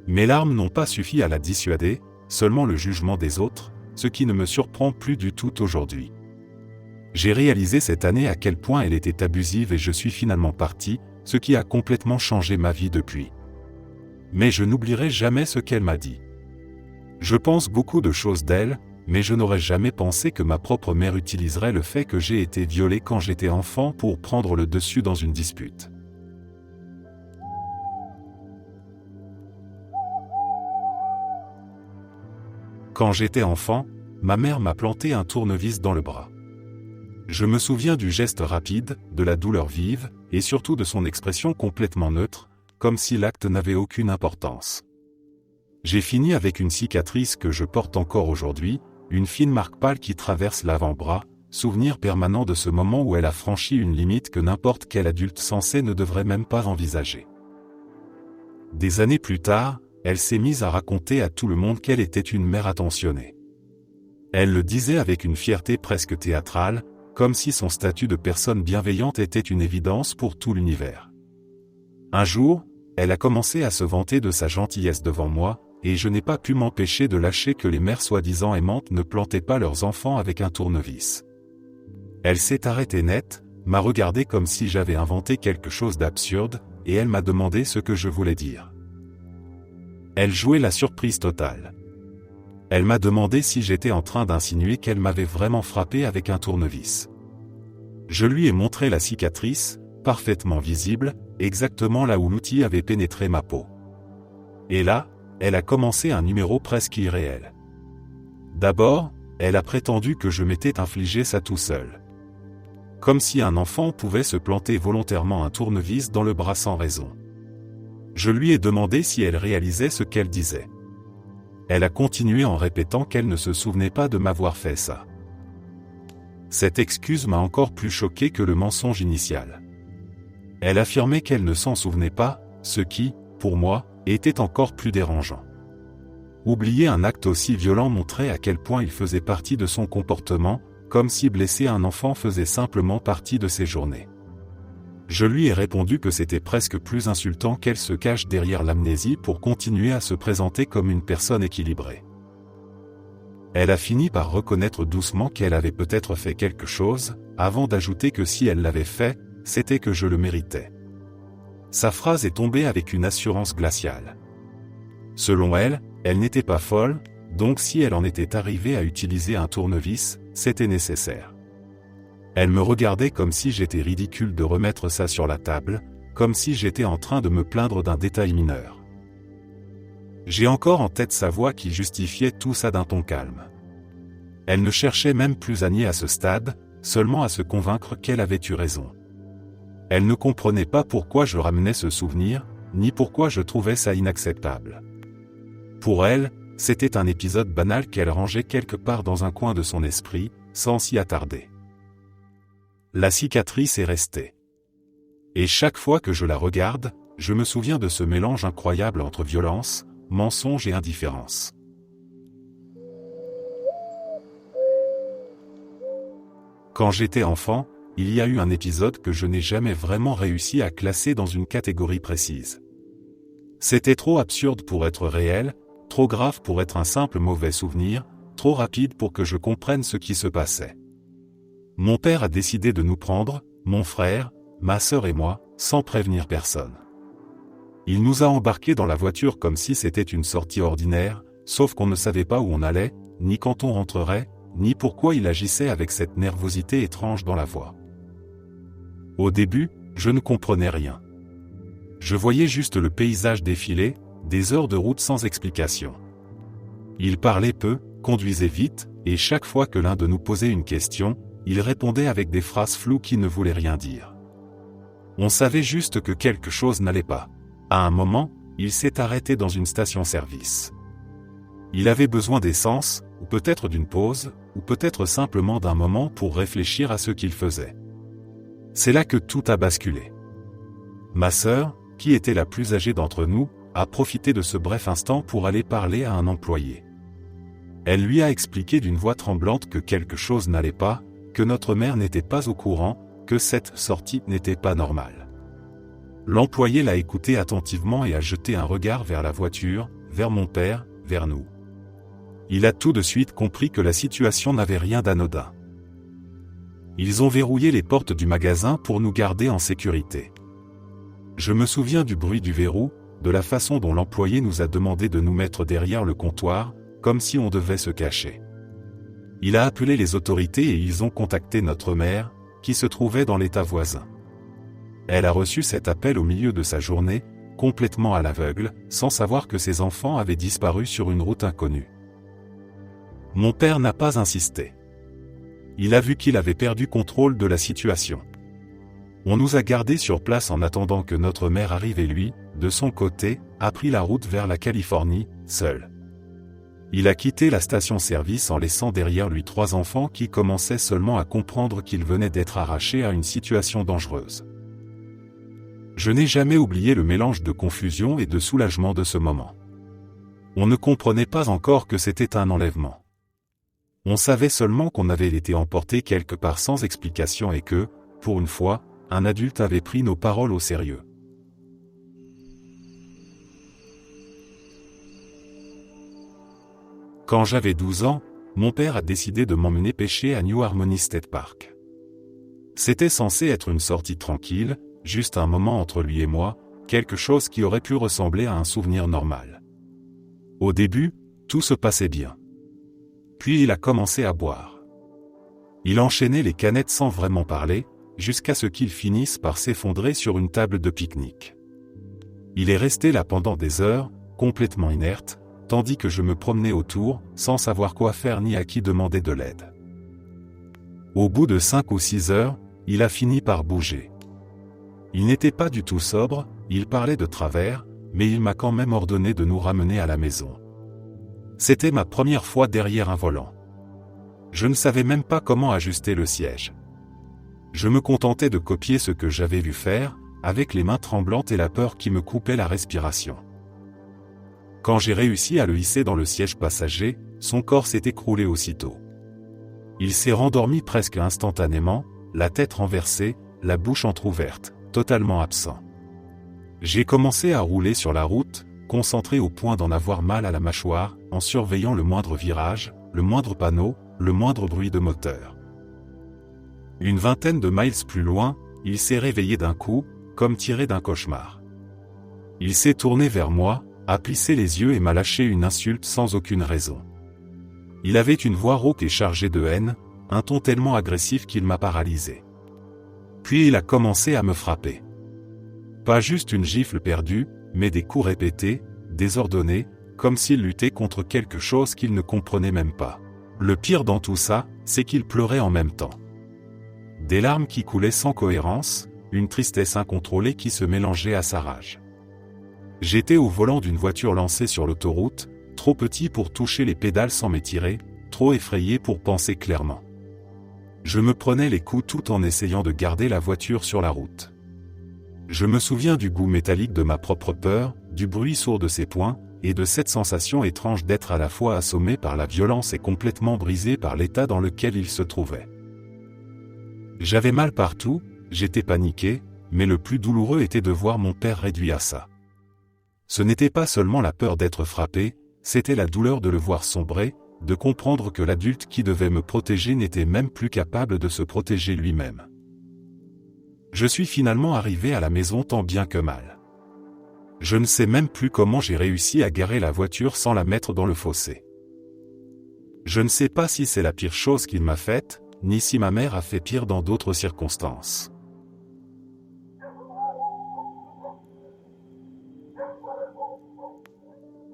Mes larmes n'ont pas suffi à la dissuader, seulement le jugement des autres, ce qui ne me surprend plus du tout aujourd'hui. J'ai réalisé cette année à quel point elle était abusive et je suis finalement parti, ce qui a complètement changé ma vie depuis. Mais je n'oublierai jamais ce qu'elle m'a dit. Je pense beaucoup de choses d'elle, mais je n'aurais jamais pensé que ma propre mère utiliserait le fait que j'ai été violé quand j'étais enfant pour prendre le dessus dans une dispute. Quand j'étais enfant, ma mère m'a planté un tournevis dans le bras. Je me souviens du geste rapide, de la douleur vive, et surtout de son expression complètement neutre, comme si l'acte n'avait aucune importance. J'ai fini avec une cicatrice que je porte encore aujourd'hui, une fine marque pâle qui traverse l'avant-bras, souvenir permanent de ce moment où elle a franchi une limite que n'importe quel adulte sensé ne devrait même pas envisager. Des années plus tard, elle s'est mise à raconter à tout le monde qu'elle était une mère attentionnée. Elle le disait avec une fierté presque théâtrale, comme si son statut de personne bienveillante était une évidence pour tout l'univers. Un jour, elle a commencé à se vanter de sa gentillesse devant moi, et je n'ai pas pu m'empêcher de lâcher que les mères soi-disant aimantes ne plantaient pas leurs enfants avec un tournevis. Elle s'est arrêtée net, m'a regardé comme si j'avais inventé quelque chose d'absurde, et elle m'a demandé ce que je voulais dire. Elle jouait la surprise totale. Elle m'a demandé si j'étais en train d'insinuer qu'elle m'avait vraiment frappé avec un tournevis. Je lui ai montré la cicatrice, parfaitement visible, exactement là où l'outil avait pénétré ma peau. Et là, elle a commencé un numéro presque irréel. D'abord, elle a prétendu que je m'étais infligé ça tout seul. Comme si un enfant pouvait se planter volontairement un tournevis dans le bras sans raison. Je lui ai demandé si elle réalisait ce qu'elle disait. Elle a continué en répétant qu'elle ne se souvenait pas de m'avoir fait ça. Cette excuse m'a encore plus choqué que le mensonge initial. Elle affirmait qu'elle ne s'en souvenait pas, ce qui, pour moi, était encore plus dérangeant. Oublier un acte aussi violent montrait à quel point il faisait partie de son comportement, comme si blesser un enfant faisait simplement partie de ses journées. Je lui ai répondu que c'était presque plus insultant qu'elle se cache derrière l'amnésie pour continuer à se présenter comme une personne équilibrée. Elle a fini par reconnaître doucement qu'elle avait peut-être fait quelque chose, avant d'ajouter que si elle l'avait fait, c'était que je le méritais. Sa phrase est tombée avec une assurance glaciale. Selon elle, elle n'était pas folle, donc si elle en était arrivée à utiliser un tournevis, c'était nécessaire. Elle me regardait comme si j'étais ridicule de remettre ça sur la table, comme si j'étais en train de me plaindre d'un détail mineur. J'ai encore en tête sa voix qui justifiait tout ça d'un ton calme. Elle ne cherchait même plus à nier à ce stade, seulement à se convaincre qu'elle avait eu raison. Elle ne comprenait pas pourquoi je ramenais ce souvenir, ni pourquoi je trouvais ça inacceptable. Pour elle, c'était un épisode banal qu'elle rangeait quelque part dans un coin de son esprit, sans s'y attarder. La cicatrice est restée. Et chaque fois que je la regarde, je me souviens de ce mélange incroyable entre violence, mensonge et indifférence. Quand j'étais enfant, il y a eu un épisode que je n'ai jamais vraiment réussi à classer dans une catégorie précise. C'était trop absurde pour être réel, trop grave pour être un simple mauvais souvenir, trop rapide pour que je comprenne ce qui se passait. Mon père a décidé de nous prendre, mon frère, ma sœur et moi, sans prévenir personne. Il nous a embarqués dans la voiture comme si c'était une sortie ordinaire, sauf qu'on ne savait pas où on allait, ni quand on rentrerait, ni pourquoi il agissait avec cette nervosité étrange dans la voix. Au début, je ne comprenais rien. Je voyais juste le paysage défiler, des heures de route sans explication. Il parlait peu, conduisait vite, et chaque fois que l'un de nous posait une question, il répondait avec des phrases floues qui ne voulaient rien dire. On savait juste que quelque chose n'allait pas. À un moment, il s'est arrêté dans une station-service. Il avait besoin d'essence, ou peut-être d'une pause, ou peut-être simplement d'un moment pour réfléchir à ce qu'il faisait. C'est là que tout a basculé. Ma sœur, qui était la plus âgée d'entre nous, a profité de ce bref instant pour aller parler à un employé. Elle lui a expliqué d'une voix tremblante que quelque chose n'allait pas, que notre mère n'était pas au courant, que cette sortie n'était pas normale. L'employé l'a écouté attentivement et a jeté un regard vers la voiture, vers mon père, vers nous. Il a tout de suite compris que la situation n'avait rien d'anodin. Ils ont verrouillé les portes du magasin pour nous garder en sécurité. Je me souviens du bruit du verrou, de la façon dont l'employé nous a demandé de nous mettre derrière le comptoir, comme si on devait se cacher. Il a appelé les autorités et ils ont contacté notre mère, qui se trouvait dans l'état voisin. Elle a reçu cet appel au milieu de sa journée, complètement à l'aveugle, sans savoir que ses enfants avaient disparu sur une route inconnue. Mon père n'a pas insisté. Il a vu qu'il avait perdu contrôle de la situation. On nous a gardés sur place en attendant que notre mère arrive et lui, de son côté, a pris la route vers la Californie, seul. Il a quitté la station-service en laissant derrière lui 3 enfants qui commençaient seulement à comprendre qu'ils venaient d'être arrachés à une situation dangereuse. Je n'ai jamais oublié le mélange de confusion et de soulagement de ce moment. On ne comprenait pas encore que c'était un enlèvement. On savait seulement qu'on avait été emporté quelque part sans explication et que, pour une fois, un adulte avait pris nos paroles au sérieux. Quand j'avais 12 ans, mon père a décidé de m'emmener pêcher à New Harmony State Park. C'était censé être une sortie tranquille, juste un moment entre lui et moi, quelque chose qui aurait pu ressembler à un souvenir normal. Au début, tout se passait bien. Puis il a commencé à boire. Il enchaînait les canettes sans vraiment parler, jusqu'à ce qu'il finisse par s'effondrer sur une table de pique-nique. Il est resté là pendant des heures, complètement inerte, tandis que je me promenais autour, sans savoir quoi faire ni à qui demander de l'aide. Au bout de 5 ou 6 heures, il a fini par bouger. Il n'était pas du tout sobre, il parlait de travers, mais il m'a quand même ordonné de nous ramener à la maison. C'était ma première fois derrière un volant. Je ne savais même pas comment ajuster le siège. Je me contentais de copier ce que j'avais vu faire, avec les mains tremblantes et la peur qui me coupait la respiration. Quand j'ai réussi à le hisser dans le siège passager, son corps s'est écroulé aussitôt. Il s'est rendormi presque instantanément, la tête renversée, la bouche entr'ouverte, totalement absent. J'ai commencé à rouler sur la route, concentré au point d'en avoir mal à la mâchoire, en surveillant le moindre virage, le moindre panneau, le moindre bruit de moteur. Une vingtaine de miles plus loin, il s'est réveillé d'un coup, comme tiré d'un cauchemar. Il s'est tourné vers moi, a plissé les yeux et m'a lâché une insulte sans aucune raison. Il avait une voix rauque et chargée de haine, un ton tellement agressif qu'il m'a paralysé. Puis il a commencé à me frapper. Pas juste une gifle perdue, mais des coups répétés, désordonnés, comme s'il luttait contre quelque chose qu'il ne comprenait même pas. Le pire dans tout ça, c'est qu'il pleurait en même temps. Des larmes qui coulaient sans cohérence, une tristesse incontrôlée qui se mélangeait à sa rage. J'étais au volant d'une voiture lancée sur l'autoroute, trop petit pour toucher les pédales sans m'étirer, trop effrayé pour penser clairement. Je me prenais les coups tout en essayant de garder la voiture sur la route. Je me souviens du goût métallique de ma propre peur, du bruit sourd de ses poings, et de cette sensation étrange d'être à la fois assommé par la violence et complètement brisé par l'état dans lequel il se trouvait. J'avais mal partout, j'étais paniqué, mais le plus douloureux était de voir mon père réduit à ça. Ce n'était pas seulement la peur d'être frappé, c'était la douleur de le voir sombrer, de comprendre que l'adulte qui devait me protéger n'était même plus capable de se protéger lui-même. Je suis finalement arrivé à la maison tant bien que mal. Je ne sais même plus comment j'ai réussi à garer la voiture sans la mettre dans le fossé. Je ne sais pas si c'est la pire chose qu'il m'a faite, ni si ma mère a fait pire dans d'autres circonstances.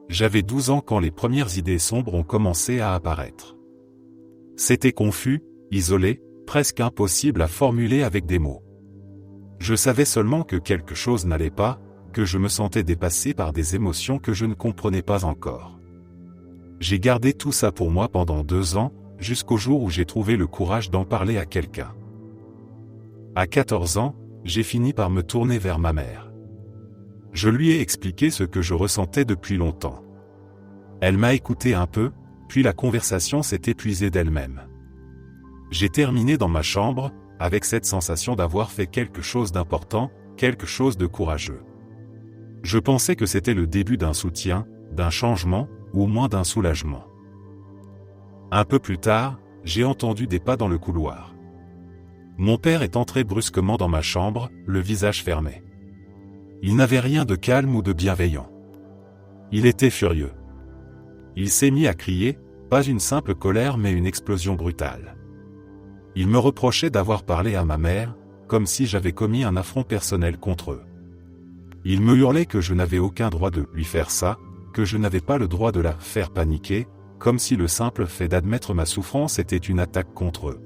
J'avais 12 ans quand les premières idées sombres ont commencé à apparaître. C'était confus, isolé, presque impossible à formuler avec des mots. Je savais seulement que quelque chose n'allait pas, que je me sentais dépassé par des émotions que je ne comprenais pas encore. J'ai gardé tout ça pour moi pendant 2 ans, jusqu'au jour où j'ai trouvé le courage d'en parler à quelqu'un. À 14 ans, j'ai fini par me tourner vers ma mère. Je lui ai expliqué ce que je ressentais depuis longtemps. Elle m'a écouté un peu, puis la conversation s'est épuisée d'elle-même. J'ai terminé dans ma chambre, avec cette sensation d'avoir fait quelque chose d'important, quelque chose de courageux. Je pensais que c'était le début d'un soutien, d'un changement, ou au moins d'un soulagement. Un peu plus tard, j'ai entendu des pas dans le couloir. Mon père est entré brusquement dans ma chambre, le visage fermé. Il n'avait rien de calme ou de bienveillant. Il était furieux. Il s'est mis à crier, pas une simple colère mais une explosion brutale. Il me reprochait d'avoir parlé à ma mère, comme si j'avais commis un affront personnel contre eux. Il me hurlait que je n'avais aucun droit de lui faire ça, que je n'avais pas le droit de la faire paniquer, comme si le simple fait d'admettre ma souffrance était une attaque contre eux.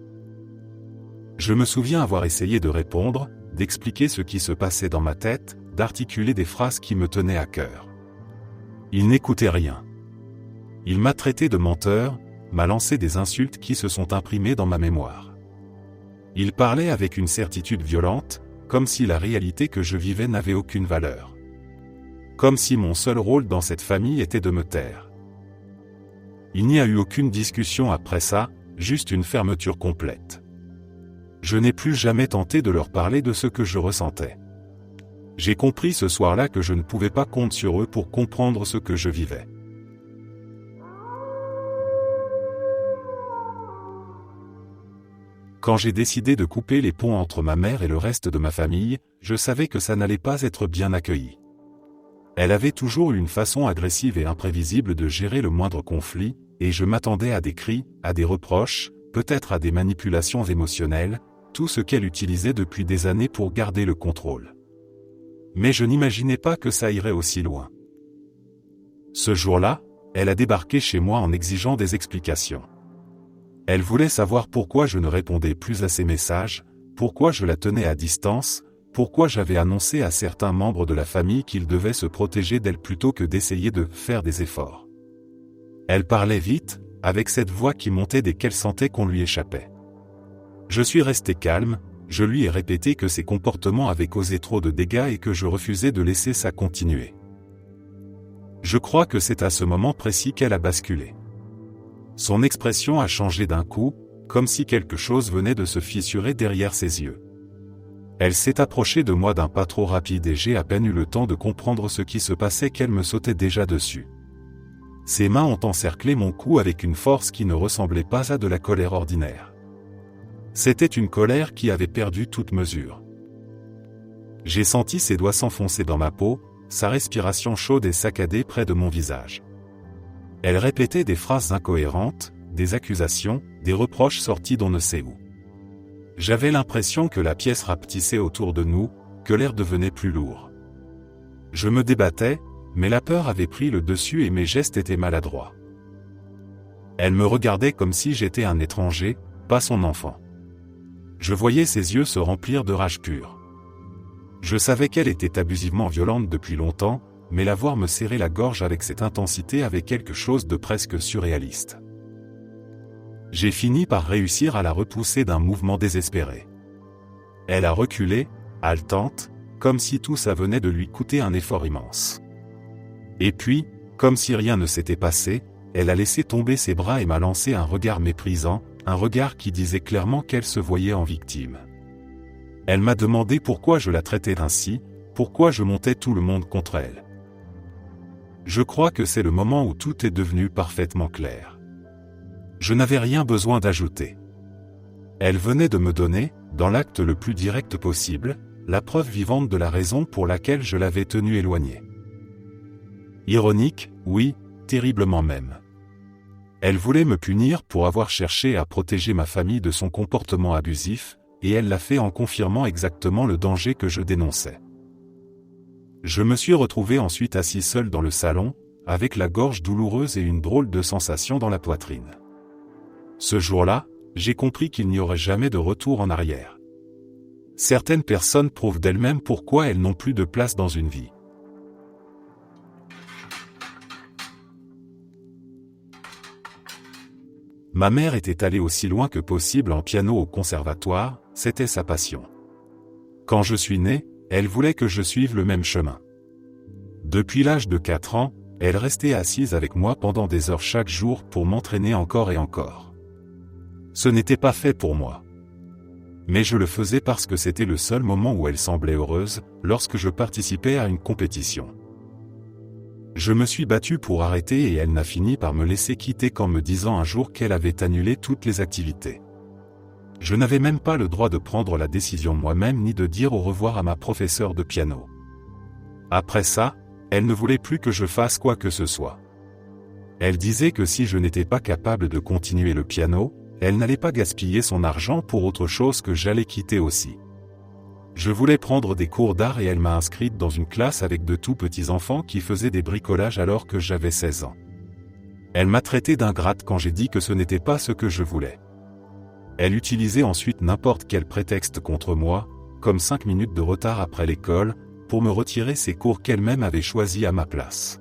Je me souviens avoir essayé de répondre, d'expliquer ce qui se passait dans ma tête, d'articuler des phrases qui me tenaient à cœur. Il n'écoutait rien. Il m'a traité de menteur, m'a lancé des insultes qui se sont imprimées dans ma mémoire. Il parlait avec une certitude violente, comme si la réalité que je vivais n'avait aucune valeur. Comme si mon seul rôle dans cette famille était de me taire. Il n'y a eu aucune discussion après ça, juste une fermeture complète. Je n'ai plus jamais tenté de leur parler de ce que je ressentais. J'ai compris ce soir-là que je ne pouvais pas compter sur eux pour comprendre ce que je vivais. Quand j'ai décidé de couper les ponts entre ma mère et le reste de ma famille, je savais que ça n'allait pas être bien accueilli. Elle avait toujours eu une façon agressive et imprévisible de gérer le moindre conflit, et je m'attendais à des cris, à des reproches, peut-être à des manipulations émotionnelles, tout ce qu'elle utilisait depuis des années pour garder le contrôle. Mais je n'imaginais pas que ça irait aussi loin. Ce jour-là, elle a débarqué chez moi en exigeant des explications. Elle voulait savoir pourquoi je ne répondais plus à ses messages, pourquoi je la tenais à distance, pourquoi j'avais annoncé à certains membres de la famille qu'ils devaient se protéger d'elle plutôt que d'essayer de faire des efforts. Elle parlait vite, avec cette voix qui montait dès qu'elle sentait qu'on lui échappait. Je suis resté calme, je lui ai répété que ses comportements avaient causé trop de dégâts et que je refusais de laisser ça continuer. Je crois que c'est à ce moment précis qu'elle a basculé. Son expression a changé d'un coup, comme si quelque chose venait de se fissurer derrière ses yeux. Elle s'est approchée de moi d'un pas trop rapide et j'ai à peine eu le temps de comprendre ce qui se passait qu'elle me sautait déjà dessus. Ses mains ont encerclé mon cou avec une force qui ne ressemblait pas à de la colère ordinaire. C'était une colère qui avait perdu toute mesure. J'ai senti ses doigts s'enfoncer dans ma peau, sa respiration chaude et saccadée près de mon visage. Elle répétait des phrases incohérentes, des accusations, des reproches sortis d'on ne sait où. J'avais l'impression que la pièce rapetissait autour de nous, que l'air devenait plus lourd. Je me débattais, mais la peur avait pris le dessus et mes gestes étaient maladroits. Elle me regardait comme si j'étais un étranger, pas son enfant. Je voyais ses yeux se remplir de rage pure. Je savais qu'elle était abusivement violente depuis longtemps, mais la voir me serrer la gorge avec cette intensité avait quelque chose de presque surréaliste. J'ai fini par réussir à la repousser d'un mouvement désespéré. Elle a reculé, haletante, comme si tout ça venait de lui coûter un effort immense. Et puis, comme si rien ne s'était passé, elle a laissé tomber ses bras et m'a lancé un regard méprisant, un regard qui disait clairement qu'elle se voyait en victime. Elle m'a demandé pourquoi je la traitais ainsi, pourquoi je montais tout le monde contre elle. Je crois que c'est le moment où tout est devenu parfaitement clair. Je n'avais rien besoin d'ajouter. Elle venait de me donner, dans l'acte le plus direct possible, la preuve vivante de la raison pour laquelle je l'avais tenue éloignée. Ironique, oui, terriblement même. Elle voulait me punir pour avoir cherché à protéger ma famille de son comportement abusif, et elle l'a fait en confirmant exactement le danger que je dénonçais. Je me suis retrouvé ensuite assis seul dans le salon, avec la gorge douloureuse et une drôle de sensation dans la poitrine. Ce jour-là, j'ai compris qu'il n'y aurait jamais de retour en arrière. Certaines personnes prouvent d'elles-mêmes pourquoi elles n'ont plus de place dans une vie. Ma mère était allée aussi loin que possible en piano au conservatoire, c'était sa passion. Quand je suis né, elle voulait que je suive le même chemin. Depuis l'âge de 4 ans, elle restait assise avec moi pendant des heures chaque jour pour m'entraîner encore et encore. Ce n'était pas fait pour moi. Mais je le faisais parce que c'était le seul moment où elle semblait heureuse, lorsque je participais à une compétition. Je me suis battu pour arrêter et elle n'a fini par me laisser quitter qu'en me disant un jour qu'elle avait annulé toutes les activités. Je n'avais même pas le droit de prendre la décision moi-même ni de dire au revoir à ma professeure de piano. Après ça, elle ne voulait plus que je fasse quoi que ce soit. Elle disait que si je n'étais pas capable de continuer le piano, elle n'allait pas gaspiller son argent pour autre chose que j'allais quitter aussi. Je voulais prendre des cours d'art et elle m'a inscrite dans une classe avec de tout petits enfants qui faisaient des bricolages alors que j'avais 16 ans. Elle m'a traité d'ingrate quand j'ai dit que ce n'était pas ce que je voulais. Elle utilisait ensuite n'importe quel prétexte contre moi, comme 5 minutes de retard après l'école, pour me retirer ces cours qu'elle-même avait choisis à ma place.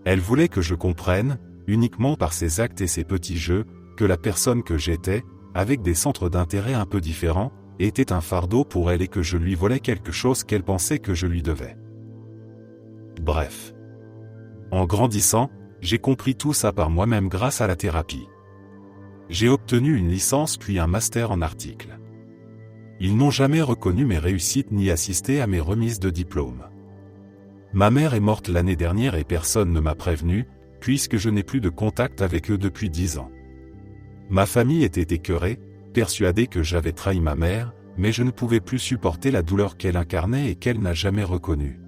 Elle voulait que je comprenne, uniquement par ses actes et ses petits jeux, que la personne que j'étais, avec des centres d'intérêt un peu différents, était un fardeau pour elle et que je lui volais quelque chose qu'elle pensait que je lui devais. Bref. En grandissant, j'ai compris tout ça par moi-même grâce à la thérapie. J'ai obtenu une licence puis un master en articles. Ils n'ont jamais reconnu mes réussites ni assisté à mes remises de diplôme. Ma mère est morte l'année dernière et personne ne m'a prévenu, puisque je n'ai plus de contact avec eux depuis 10 ans. Ma famille était écœurée, persuadé que j'avais trahi ma mère, mais je ne pouvais plus supporter la douleur qu'elle incarnait et qu'elle n'a jamais reconnue.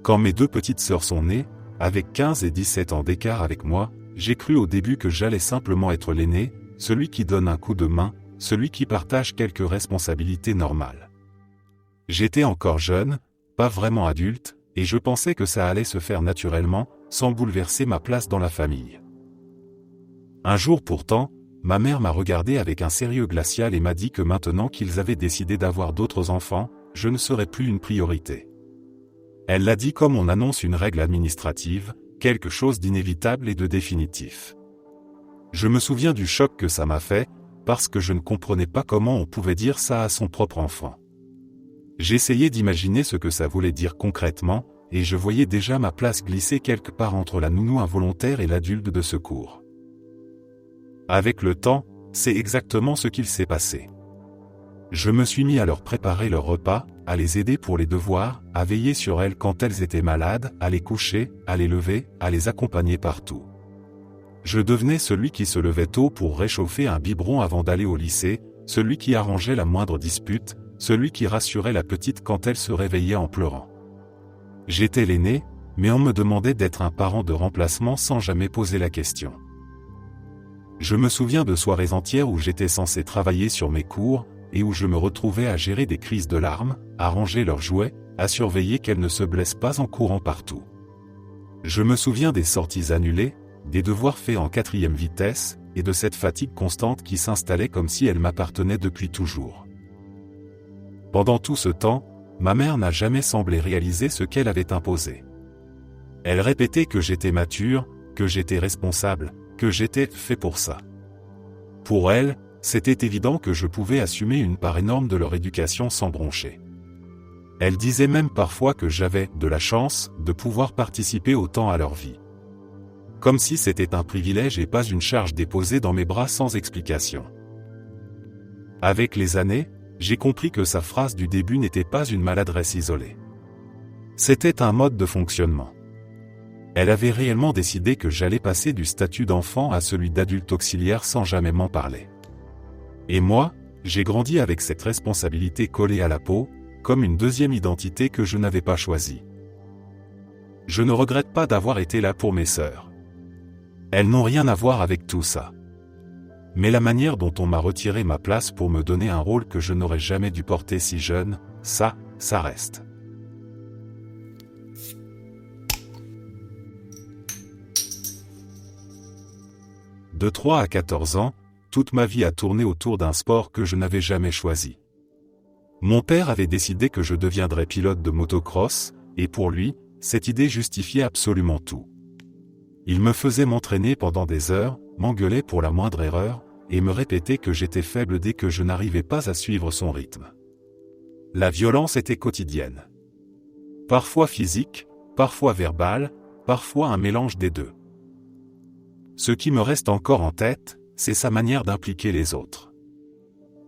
Quand mes deux petites sœurs sont nées, avec 15 et 17 ans d'écart avec moi, j'ai cru au début que j'allais simplement être l'aîné, celui qui donne un coup de main, celui qui partage quelques responsabilités normales. J'étais encore jeune, pas vraiment adulte, et je pensais que ça allait se faire naturellement, sans bouleverser ma place dans la famille. Un jour pourtant, ma mère m'a regardé avec un sérieux glacial et m'a dit que maintenant qu'ils avaient décidé d'avoir d'autres enfants, je ne serais plus une priorité. Elle l'a dit comme on annonce une règle administrative, quelque chose d'inévitable et de définitif. Je me souviens du choc que ça m'a fait, parce que je ne comprenais pas comment on pouvait dire ça à son propre enfant. J'essayais d'imaginer ce que ça voulait dire concrètement, et je voyais déjà ma place glisser quelque part entre la nounou involontaire et l'adulte de secours. Avec le temps, c'est exactement ce qu'il s'est passé. Je me suis mis à leur préparer leur repas, à les aider pour les devoirs, à veiller sur elles quand elles étaient malades, à les coucher, à les lever, à les accompagner partout. Je devenais celui qui se levait tôt pour réchauffer un biberon avant d'aller au lycée, celui qui arrangeait la moindre dispute, celui qui rassurait la petite quand elle se réveillait en pleurant. J'étais l'aîné, mais on me demandait d'être un parent de remplacement sans jamais poser la question. Je me souviens de soirées entières où j'étais censé travailler sur mes cours, et où je me retrouvais à gérer des crises de larmes, à ranger leurs jouets, à surveiller qu'elles ne se blessent pas en courant partout. Je me souviens des sorties annulées, des devoirs faits en 4e vitesse, et de cette fatigue constante qui s'installait comme si elle m'appartenait depuis toujours. Pendant tout ce temps, ma mère n'a jamais semblé réaliser ce qu'elle avait imposé. Elle répétait que j'étais mature, que j'étais responsable, que j'étais fait pour ça. Pour elle, c'était évident que je pouvais assumer une part énorme de leur éducation sans broncher. Elle disait même parfois que j'avais de la chance de pouvoir participer autant à leur vie. Comme si c'était un privilège et pas une charge déposée dans mes bras sans explication. Avec les années, j'ai compris que sa phrase du début n'était pas une maladresse isolée. C'était un mode de fonctionnement. Elle avait réellement décidé que j'allais passer du statut d'enfant à celui d'adulte auxiliaire sans jamais m'en parler. Et moi, j'ai grandi avec cette responsabilité collée à la peau, comme une deuxième identité que je n'avais pas choisie. Je ne regrette pas d'avoir été là pour mes sœurs. Elles n'ont rien à voir avec tout ça. Mais la manière dont on m'a retiré ma place pour me donner un rôle que je n'aurais jamais dû porter si jeune, ça reste. De 3 à 14 ans, toute ma vie a tourné autour d'un sport que je n'avais jamais choisi. Mon père avait décidé que je deviendrais pilote de motocross, et pour lui, cette idée justifiait absolument tout. Il me faisait m'entraîner pendant des heures, m'engueulait pour la moindre erreur, et me répétait que j'étais faible dès que je n'arrivais pas à suivre son rythme. La violence était quotidienne. Parfois physique, parfois verbale, parfois un mélange des deux. Ce qui me reste encore en tête, c'est sa manière d'impliquer les autres.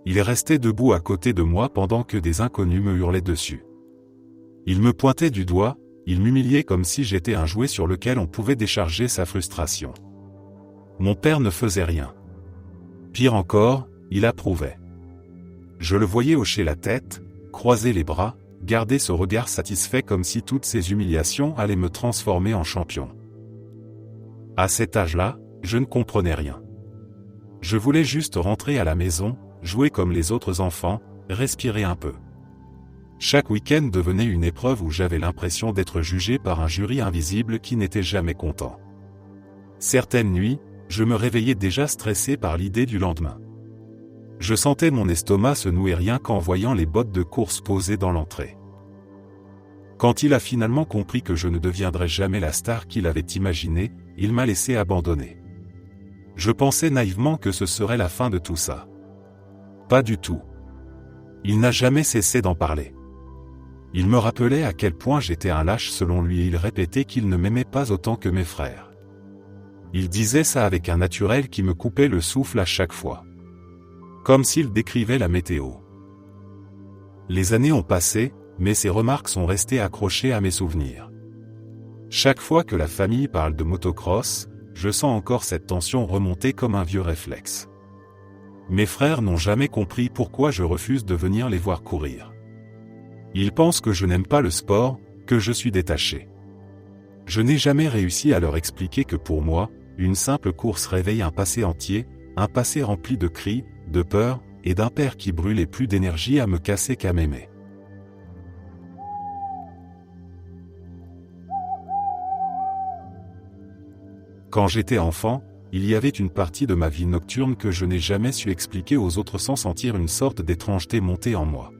Il restait debout à côté de moi pendant que des inconnus me hurlaient dessus. Il me pointait du doigt, il m'humiliait comme si j'étais un jouet sur lequel on pouvait décharger sa frustration. Mon père ne faisait rien. Pire encore, il approuvait. Je le voyais hocher la tête, croiser les bras, garder ce regard satisfait comme si toutes ces humiliations allaient me transformer en champion. À cet âge-là, je ne comprenais rien. Je voulais juste rentrer à la maison, jouer comme les autres enfants, respirer un peu. Chaque week-end devenait une épreuve où j'avais l'impression d'être jugé par un jury invisible qui n'était jamais content. Certaines nuits, je me réveillais déjà stressé par l'idée du lendemain. Je sentais mon estomac se nouer rien qu'en voyant les bottes de course posées dans l'entrée. Quand il a finalement compris que je ne deviendrais jamais la star qu'il avait imaginée, il m'a laissé abandonner. Je pensais naïvement que ce serait la fin de tout ça. Pas du tout. Il n'a jamais cessé d'en parler. Il me rappelait à quel point j'étais un lâche selon lui et il répétait qu'il ne m'aimait pas autant que mes frères. Il disait ça avec un naturel qui me coupait le souffle à chaque fois. Comme s'il décrivait la météo. Les années ont passé, mais ces remarques sont restées accrochées à mes souvenirs. Chaque fois que la famille parle de motocross, je sens encore cette tension remonter comme un vieux réflexe. Mes frères n'ont jamais compris pourquoi je refuse de venir les voir courir. Ils pensent que je n'aime pas le sport, que je suis détaché. Je n'ai jamais réussi à leur expliquer que pour moi, une simple course réveille un passé entier, un passé rempli de cris, de peur, et d'un père qui brûlait plus d'énergie à me casser qu'à m'aimer. Quand j'étais enfant, il y avait une partie de ma vie nocturne que je n'ai jamais su expliquer aux autres sans sentir une sorte d'étrangeté monter en moi.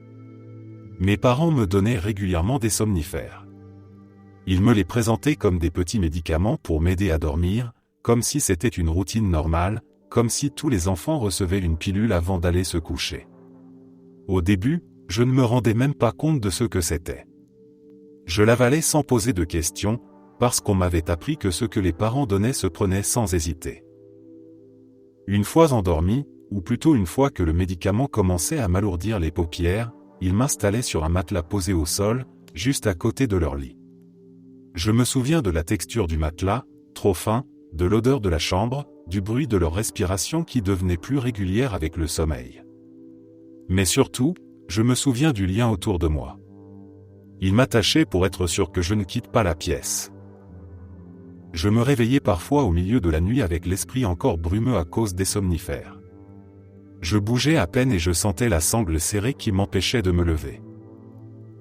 Mes parents me donnaient régulièrement des somnifères. Ils me les présentaient comme des petits médicaments pour m'aider à dormir, comme si c'était une routine normale, comme si tous les enfants recevaient une pilule avant d'aller se coucher. Au début, je ne me rendais même pas compte de ce que c'était. Je l'avalais sans poser de questions, parce qu'on m'avait appris que ce que les parents donnaient se prenait sans hésiter. Une fois endormi, ou plutôt une fois que le médicament commençait à m'alourdir les paupières, ils m'installaient sur un matelas posé au sol, juste à côté de leur lit. Je me souviens de la texture du matelas, trop fin, de l'odeur de la chambre, du bruit de leur respiration qui devenait plus régulière avec le sommeil. Mais surtout, je me souviens du lien autour de moi. Ils m'attachaient pour être sûr que je ne quitte pas la pièce. Je me réveillais parfois au milieu de la nuit avec l'esprit encore brumeux à cause des somnifères. Je bougeais à peine et je sentais la sangle serrée qui m'empêchait de me lever.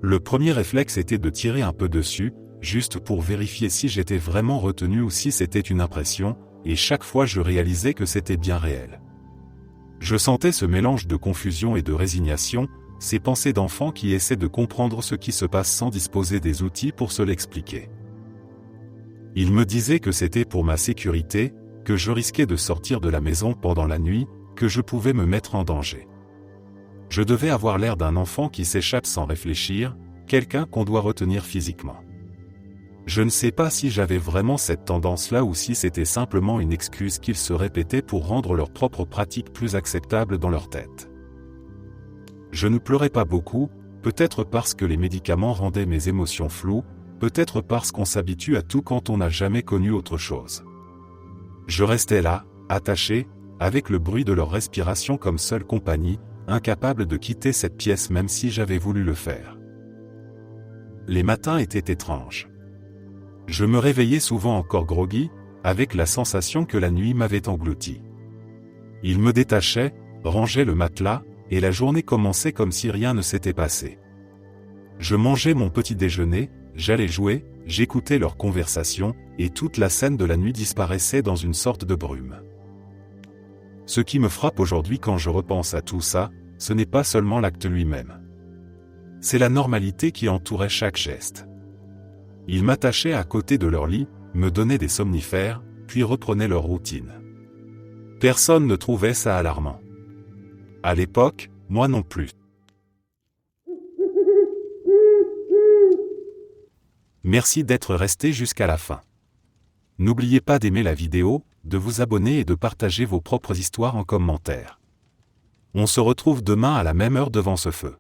Le premier réflexe était de tirer un peu dessus, juste pour vérifier si j'étais vraiment retenu ou si c'était une impression, et chaque fois je réalisais que c'était bien réel. Je sentais ce mélange de confusion et de résignation, ces pensées d'enfant qui essaient de comprendre ce qui se passe sans disposer des outils pour se l'expliquer. Il me disait que c'était pour ma sécurité, que je risquais de sortir de la maison pendant la nuit, que je pouvais me mettre en danger. Je devais avoir l'air d'un enfant qui s'échappe sans réfléchir, quelqu'un qu'on doit retenir physiquement. Je ne sais pas si j'avais vraiment cette tendance-là ou si c'était simplement une excuse qu'ils se répétaient pour rendre leurs propres pratiques plus acceptables dans leur tête. Je ne pleurais pas beaucoup, peut-être parce que les médicaments rendaient mes émotions floues, peut-être parce qu'on s'habitue à tout quand on n'a jamais connu autre chose. Je restais là, attaché, avec le bruit de leur respiration comme seule compagnie, incapable de quitter cette pièce même si j'avais voulu le faire. Les matins étaient étranges. Je me réveillais souvent encore groggy, avec la sensation que la nuit m'avait englouti. Ils me détachaient, rangeaient le matelas, et la journée commençait comme si rien ne s'était passé. Je mangeais mon petit déjeuner, j'allais jouer, j'écoutais leurs conversations, et toute la scène de la nuit disparaissait dans une sorte de brume. Ce qui me frappe aujourd'hui quand je repense à tout ça, ce n'est pas seulement l'acte lui-même. C'est la normalité qui entourait chaque geste. Ils m'attachaient à côté de leur lit, me donnaient des somnifères, puis reprenaient leur routine. Personne ne trouvait ça alarmant. À l'époque, moi non plus. Merci d'être resté jusqu'à la fin. N'oubliez pas d'aimer la vidéo, de vous abonner et de partager vos propres histoires en commentaire. On se retrouve demain à la même heure devant ce feu.